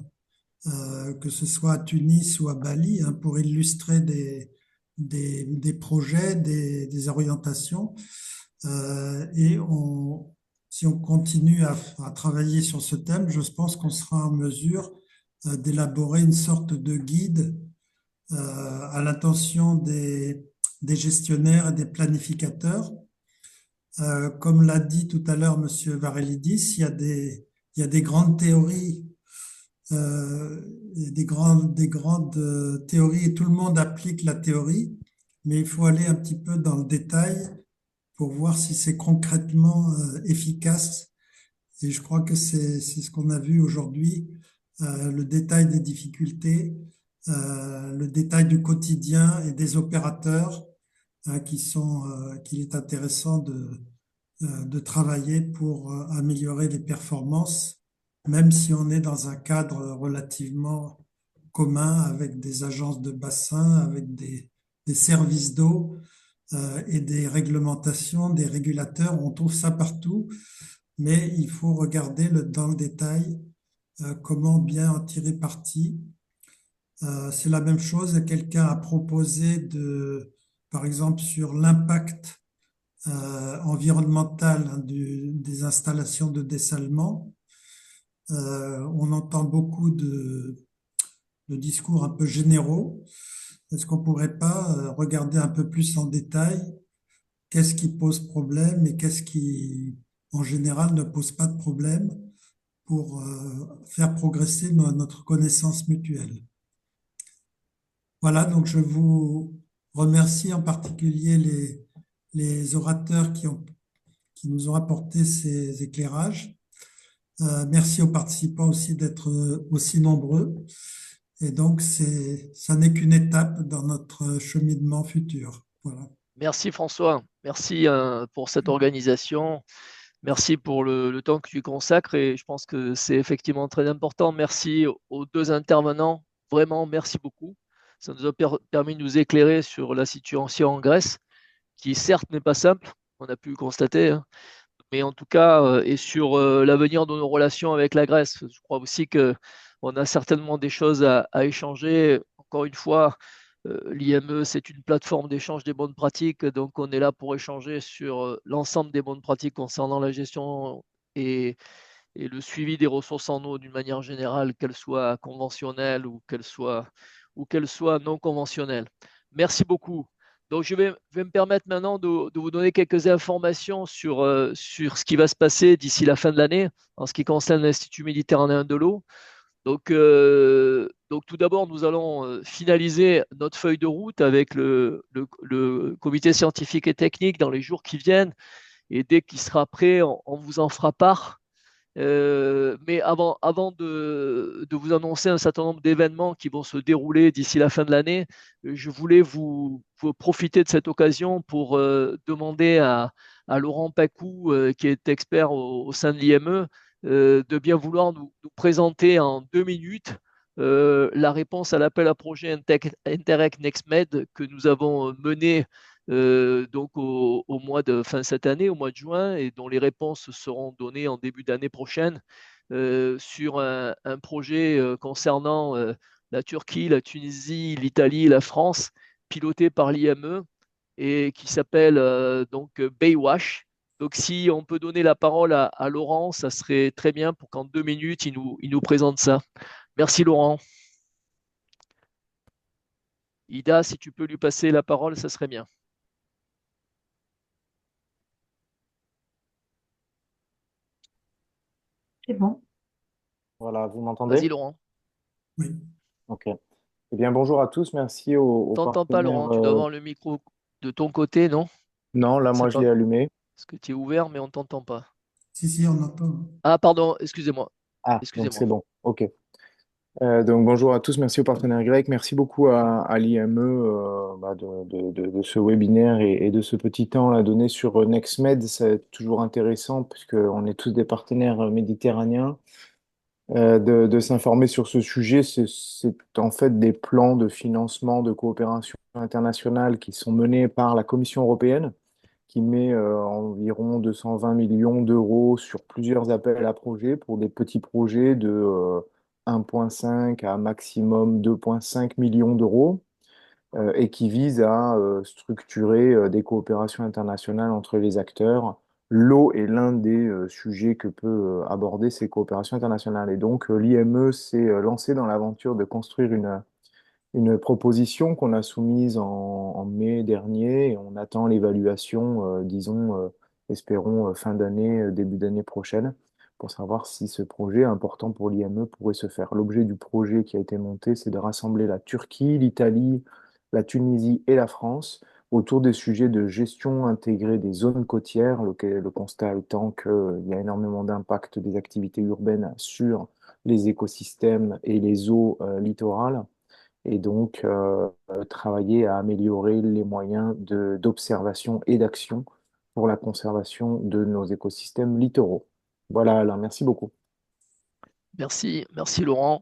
que ce soit à Tunis ou à Bali, hein, pour illustrer des projets, des orientations. Et si on continue à travailler sur ce thème, je pense qu'on sera en mesure d'élaborer une sorte de guide à l'attention des gestionnaires et des planificateurs. Comme l'a dit tout à l'heure Monsieur Varelidis, il y a des grandes théories, des grandes théories, et tout le monde applique la théorie, mais il faut aller un petit peu dans le détail pour voir si c'est concrètement efficace. Et je crois que c'est ce qu'on a vu aujourd'hui, le détail des difficultés, le détail du quotidien et des opérateurs qu'il est intéressant de travailler pour améliorer les performances, même si on est dans un cadre relativement commun avec des agences de bassin, avec des services d'eau et des réglementations, des régulateurs. On trouve ça partout, mais il faut regarder dans le détail comment bien en tirer parti. C'est la même chose. Quelqu'un a proposé par exemple, sur l'impact environnemental, hein, des installations de dessalement. On entend beaucoup de discours un peu généraux. Est-ce qu'on pourrait pas regarder un peu plus en détail qu'est-ce qui pose problème et qu'est-ce qui, en général, ne pose pas de problème pour faire progresser notre connaissance mutuelle? Voilà, donc je vous remercie en particulier les orateurs qui nous ont apporté ces éclairages. Merci aux participants aussi d'être aussi nombreux. Et donc, ça n'est qu'une étape dans notre cheminement futur. Voilà. Merci François, merci pour cette organisation, merci pour le temps que tu consacres et je pense que c'est effectivement très important. Merci aux deux intervenants, vraiment merci beaucoup. Ça nous a permis de nous éclairer sur la situation en Grèce, qui certes n'est pas simple, on a pu le constater, hein, mais en tout cas, et sur l'avenir de nos relations avec la Grèce. Je crois aussi qu'on a certainement des choses à échanger. Encore une fois, l'IME, c'est une plateforme d'échange des bonnes pratiques, donc on est là pour échanger sur l'ensemble des bonnes pratiques concernant la gestion et le suivi des ressources en eau d'une manière générale, qu'elles soient conventionnelles ou qu'elles soient non conventionnelles. Merci beaucoup. Donc, je vais me permettre maintenant de vous donner quelques informations sur ce qui va se passer d'ici la fin de l'année en ce qui concerne l'Institut méditerranéen de l'eau. Donc, tout d'abord, nous allons finaliser notre feuille de route avec le comité scientifique et technique dans les jours qui viennent. Et dès qu'il sera prêt, on vous en fera part. Mais avant de vous annoncer un certain nombre d'événements qui vont se dérouler d'ici la fin de l'année, je voulais vous profiter de cette occasion pour demander à Laurent Pacou, qui est expert au sein de l'IME, de bien vouloir nous présenter en 2 minutes la réponse à l'appel à projet Interreg NextMed que nous avons mené donc au mois de fin cette année, au mois de juin, et dont les réponses seront données en début d'année prochaine sur un projet concernant la Turquie, la Tunisie, l'Italie, la France, piloté par l'IME et qui s'appelle donc Baywatch. Donc si on peut donner la parole à Laurent, ça serait très bien pour qu'en 2 minutes, il nous présente ça. Merci Laurent. Ida, si tu peux lui passer la parole, ça serait bien. C'est bon. Voilà, vous m'entendez? Vas-y Laurent. Oui. Ok. Eh bien, bonjour à tous. Merci aux T'entends pas partenaires. Laurent, tu dois avoir le micro de ton côté, non? Non, là, moi, C'est je pas l'ai allumé. parce que tu es ouvert, mais on t'entend pas. Si, on entend. Ah pardon, excusez-moi. Ah, donc Excusez-moi. c'est bon. Ok. Donc, bonjour à tous. Merci aux partenaires grecs. Merci beaucoup à l'IME de ce webinaire et de ce petit temps là, donné sur NextMed. C'est toujours intéressant puisqu'on est tous des partenaires méditerranéens. de s'informer sur ce sujet. C'est en fait des plans de financement de coopération internationale qui sont menés par la Commission européenne, qui met environ 220 millions d'euros sur plusieurs appels à projets pour des petits projets de 1,5 à maximum 2,5 millions d'euros et qui vise à structurer des coopérations internationales entre les acteurs. L'eau est l'un des sujets que peut aborder ces coopérations internationales. Et donc, l'IME s'est lancé dans l'aventure de construire une proposition qu'on a soumise en mai dernier et on attend l'évaluation, disons, espérons fin d'année, début d'année prochaine, pour savoir si ce projet important pour l'IME pourrait se faire. L'objet du projet qui a été monté, c'est de rassembler la Turquie, l'Italie, la Tunisie et la France autour des sujets de gestion intégrée des zones côtières, le constat étant qu'il y a énormément d'impact des activités urbaines sur les écosystèmes et les eaux littorales et donc travailler à améliorer les moyens d'observation et d'action pour la conservation de nos écosystèmes littoraux. Voilà, Alain, merci beaucoup. Merci Laurent.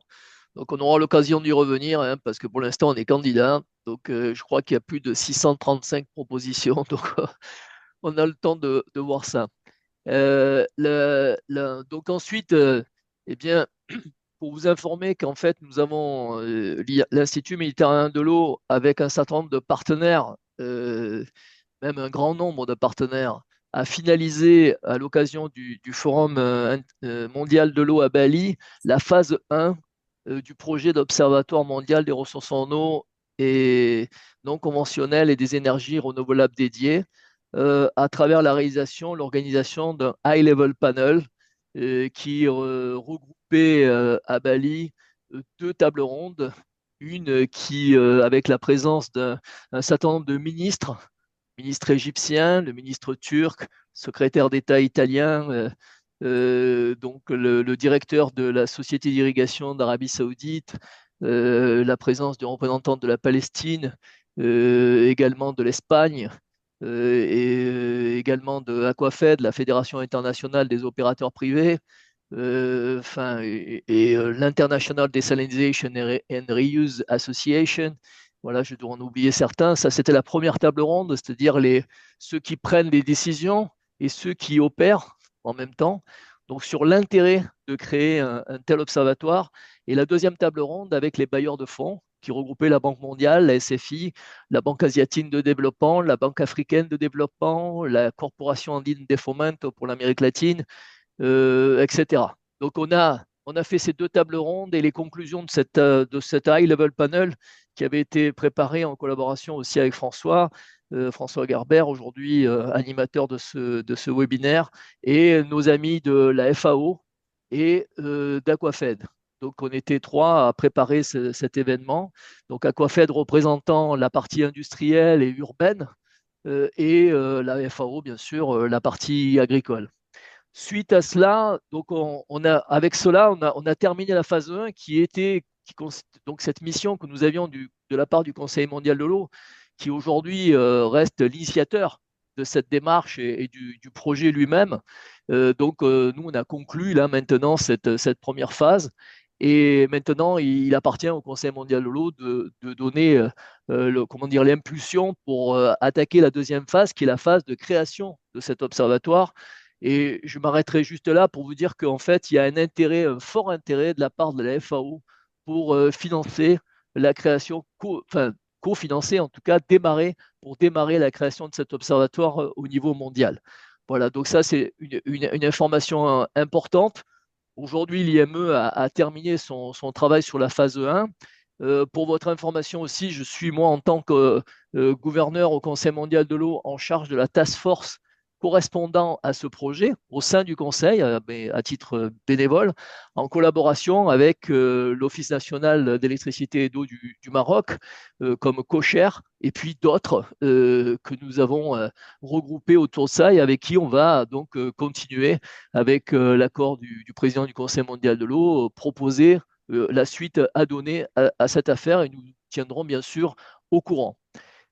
Donc on aura l'occasion d'y revenir hein, parce que pour l'instant on est candidat. Donc je crois qu'il y a plus de 635 propositions. Donc on a le temps de voir ça. Donc ensuite, eh bien, pour vous informer qu'en fait nous avons l'Institut méditerranéen de l'eau avec un certain nombre de partenaires même un grand nombre de partenaires, a finalisé à l'occasion du Forum mondial de l'eau à Bali la phase 1 du projet d'Observatoire mondial des ressources en eau et non conventionnelles et des énergies renouvelables dédiées à travers la réalisation, l'organisation d'un high-level panel qui regroupait à Bali deux tables rondes, une qui, avec la présence d'un certain nombre de ministre égyptien, le ministre turc, secrétaire d'État italien, donc le directeur de la société d'irrigation d'Arabie Saoudite, la présence du représentant de la Palestine, également de l'Espagne, et également de Aquafed, la Fédération internationale des opérateurs privés, l'International Desalination and Reuse Association. Voilà, je dois en oublier certains. Ça, c'était la première table ronde, c'est-à-dire ceux qui prennent les décisions et ceux qui opèrent en même temps. Donc, sur l'intérêt de créer un tel observatoire. Et la deuxième table ronde avec les bailleurs de fonds qui regroupaient la Banque mondiale, la SFI, la Banque asiatique de développement, la Banque africaine de développement, la Corporation andine de fomento pour l'Amérique latine, etc. Donc on a fait ces deux tables rondes et les conclusions de cette high level panel qui avait été préparée en collaboration aussi avec François Garber, aujourd'hui animateur de ce webinaire, et nos amis de la FAO et d'Aquafed. Donc on était trois à préparer cet événement. Donc Aquafed représentant la partie industrielle et urbaine et la FAO bien sûr la partie agricole. Suite à cela, donc avec cela, on a terminé la phase 1 donc cette mission que nous avions de la part du Conseil mondial de l'eau, qui aujourd'hui reste l'initiateur de cette démarche et du projet lui-même. Nous, on a conclu là maintenant cette première phase. Et maintenant, il appartient au Conseil mondial de l'eau de donner comment dire, l'impulsion pour attaquer la deuxième phase, qui est la phase de création de cet observatoire. Et je m'arrêterai juste là pour vous dire qu'en fait, il y a un fort intérêt de la part de la FAO pour financer la création, cofinancer en tout cas, pour démarrer la création de cet observatoire au niveau mondial. Voilà, donc ça c'est une information importante. Aujourd'hui, l'IME a terminé son travail sur la phase 1. Pour votre information aussi, je suis moi en tant que gouverneur au Conseil mondial de l'eau en charge de la task force correspondant à ce projet au sein du Conseil, mais à titre bénévole, en collaboration avec l'Office national d'électricité et d'eau du Maroc, comme co-chair, et puis d'autres que nous avons regroupés autour de ça et avec qui on va donc continuer, avec l'accord du président du Conseil mondial de l'eau, proposer la suite à donner à cette affaire et nous tiendrons bien sûr au courant.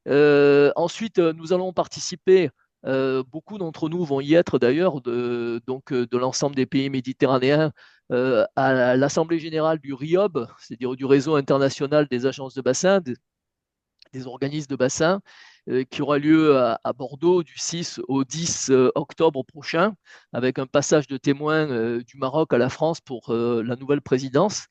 Ensuite, nous allons participer, beaucoup d'entre nous vont y être d'ailleurs, de l'ensemble des pays méditerranéens à l'Assemblée générale du RIOB, c'est-à-dire du réseau international des agences de bassin, des organismes de bassin, qui aura lieu à Bordeaux du 6 au 10 octobre prochain, avec un passage de témoins du Maroc à la France pour la nouvelle présidence.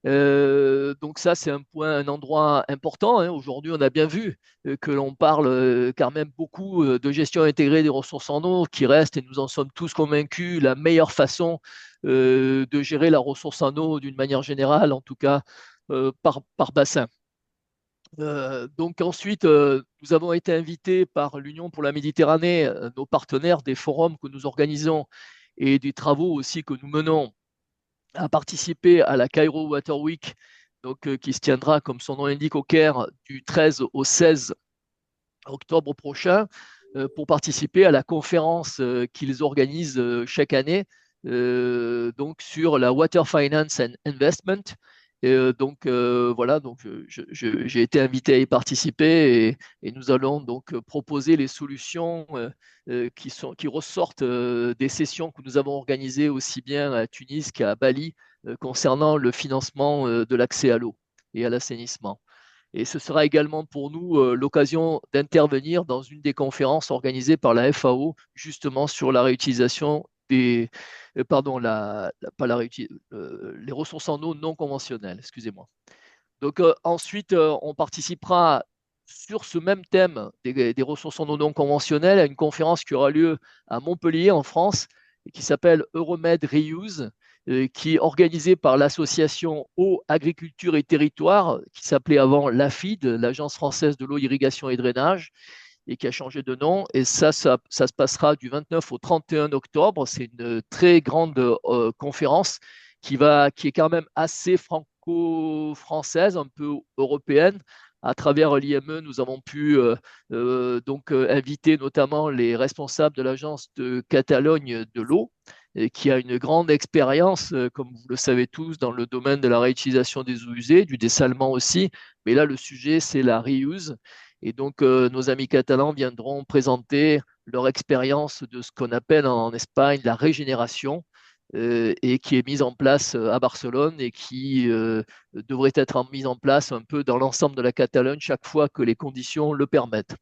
Donc ça, c'est un endroit important, hein. Aujourd'hui, on a bien vu que l'on parle quand même beaucoup de gestion intégrée des ressources en eau, qui reste, et nous en sommes tous convaincus, la meilleure façon de gérer la ressource en eau d'une manière générale, en tout cas par bassin. Donc ensuite, nous avons été invités par l'Union pour la Méditerranée, nos partenaires, des forums que nous organisons et des travaux aussi que nous menons à participer à la Cairo Water Week, donc, qui se tiendra, comme son nom l'indique, au Caire du 13 au 16 octobre prochain, pour participer à la conférence qu'ils organisent chaque année, donc sur la Water Finance and Investment. Donc voilà, donc j'ai été invité à y participer, et nous allons donc proposer les solutions qui ressortent des sessions que nous avons organisées aussi bien à Tunis qu'à Bali concernant le financement de l'accès à l'eau et à l'assainissement. Et ce sera également pour nous l'occasion d'intervenir dans une des conférences organisées par la FAO, justement sur la réutilisation pardon, pas les ressources en eau non conventionnelles, excusez-moi. Donc ensuite, on participera sur ce même thème des ressources en eau non conventionnelles à une conférence qui aura lieu à Montpellier, en France, et qui s'appelle Euromed Reuse, qui est organisée par l'association Eau, Agriculture et Territoire, qui s'appelait avant l'AFID, l'Agence française de l'eau, irrigation et drainage, et qui a changé de nom. Et ça se passera du 29 au 31 octobre. C'est une très grande conférence qui est quand même assez franco-française, un peu européenne. À travers l'IME, nous avons pu donc inviter notamment les responsables de l'agence de Catalogne de l'eau, qui a une grande expérience, comme vous le savez tous, dans le domaine de la réutilisation des eaux usées, du dessalement aussi. Mais là, le sujet, c'est la reuse. Et donc, nos amis catalans viendront présenter leur expérience de ce qu'on appelle en Espagne la régénération, et qui est mise en place à Barcelone, et qui devrait être mise en place un peu dans l'ensemble de la Catalogne chaque fois que les conditions le permettent.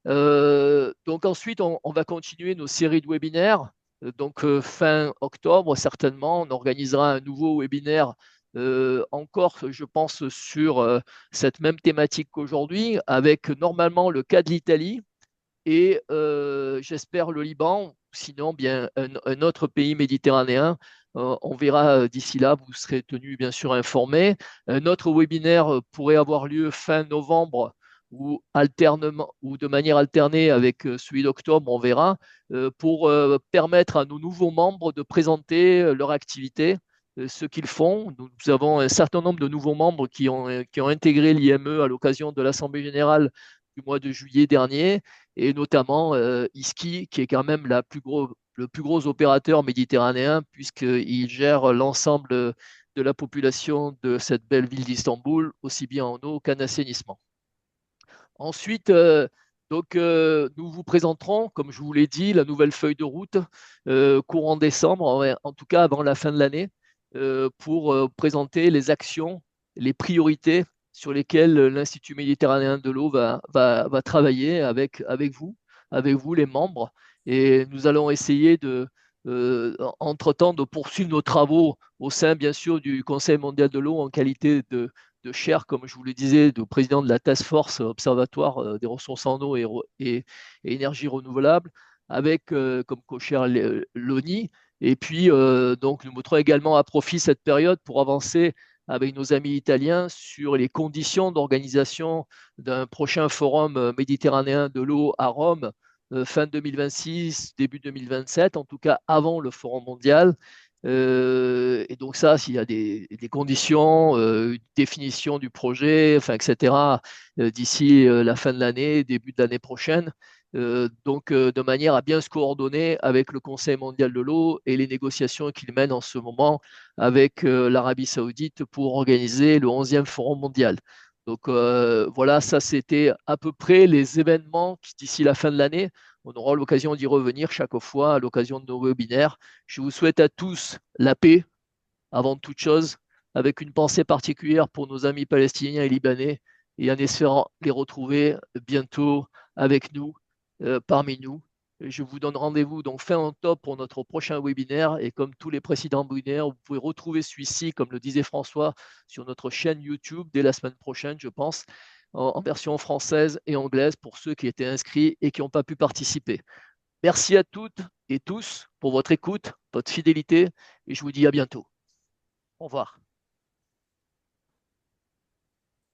Donc ensuite, on va continuer nos séries de webinaires. Donc fin octobre, certainement, on organisera un nouveau webinaire encore, je pense, sur cette même thématique qu'aujourd'hui, avec normalement le cas de l'Italie et j'espère le Liban, sinon bien un autre pays méditerranéen. On verra d'ici là, vous serez tenus bien sûr informés. Un autre webinaire pourrait avoir lieu fin novembre, ou alternement, ou de manière alternée avec celui d'octobre, on verra, pour permettre à nos nouveaux membres de présenter leur activité, ce qu'ils font. Nous avons un certain nombre de nouveaux membres qui ont intégré l'IME à l'occasion de l'Assemblée générale du mois de juillet dernier, et notamment ISKI, qui est quand même le plus gros opérateur méditerranéen, puisqu'il gère l'ensemble de la population de cette belle ville d'Istanbul, aussi bien en eau qu'en assainissement. Ensuite, nous vous présenterons, comme je vous l'ai dit, la nouvelle feuille de route courant décembre, en tout cas avant la fin de l'année, pour présenter les actions, les priorités sur lesquelles l'Institut méditerranéen de l'eau va travailler avec vous les membres. Et nous allons essayer entre-temps, de poursuivre nos travaux au sein, bien sûr, du Conseil mondial de l'eau en qualité de chair, comme je vous le disais, de président de la Task Force Observatoire des ressources en eau et énergie renouvelable, avec comme co-chair l'ONI. Et puis, donc, nous mettrons également à profit cette période pour avancer avec nos amis italiens sur les conditions d'organisation d'un prochain forum méditerranéen de l'eau à Rome, fin 2026, début 2027, en tout cas avant le forum mondial. Et donc ça, s'il y a des conditions, une définition du projet, enfin, etc., d'ici la fin de l'année, début de l'année prochaine, donc de manière à bien se coordonner avec le Conseil mondial de l'eau et les négociations qu'il mène en ce moment avec l'Arabie saoudite pour organiser le 11e forum mondial. Donc voilà, ça c'était à peu près les événements qui, d'ici la fin de l'année, on aura l'occasion d'y revenir chaque fois à l'occasion de nos webinaires. Je vous souhaite à tous la paix, avant toute chose, avec une pensée particulière pour nos amis palestiniens et libanais, et en espérant les retrouver bientôt avec nous, parmi nous. Je vous donne rendez-vous donc fin octobre pour notre prochain webinaire, et comme tous les précédents webinaires, vous pouvez retrouver celui-ci, comme le disait François, sur notre chaîne YouTube dès la semaine prochaine, je pense, en version française et anglaise pour ceux qui étaient inscrits et qui n'ont pas pu participer. Merci à toutes et tous pour votre écoute, votre fidélité, et je vous dis à bientôt. Au revoir.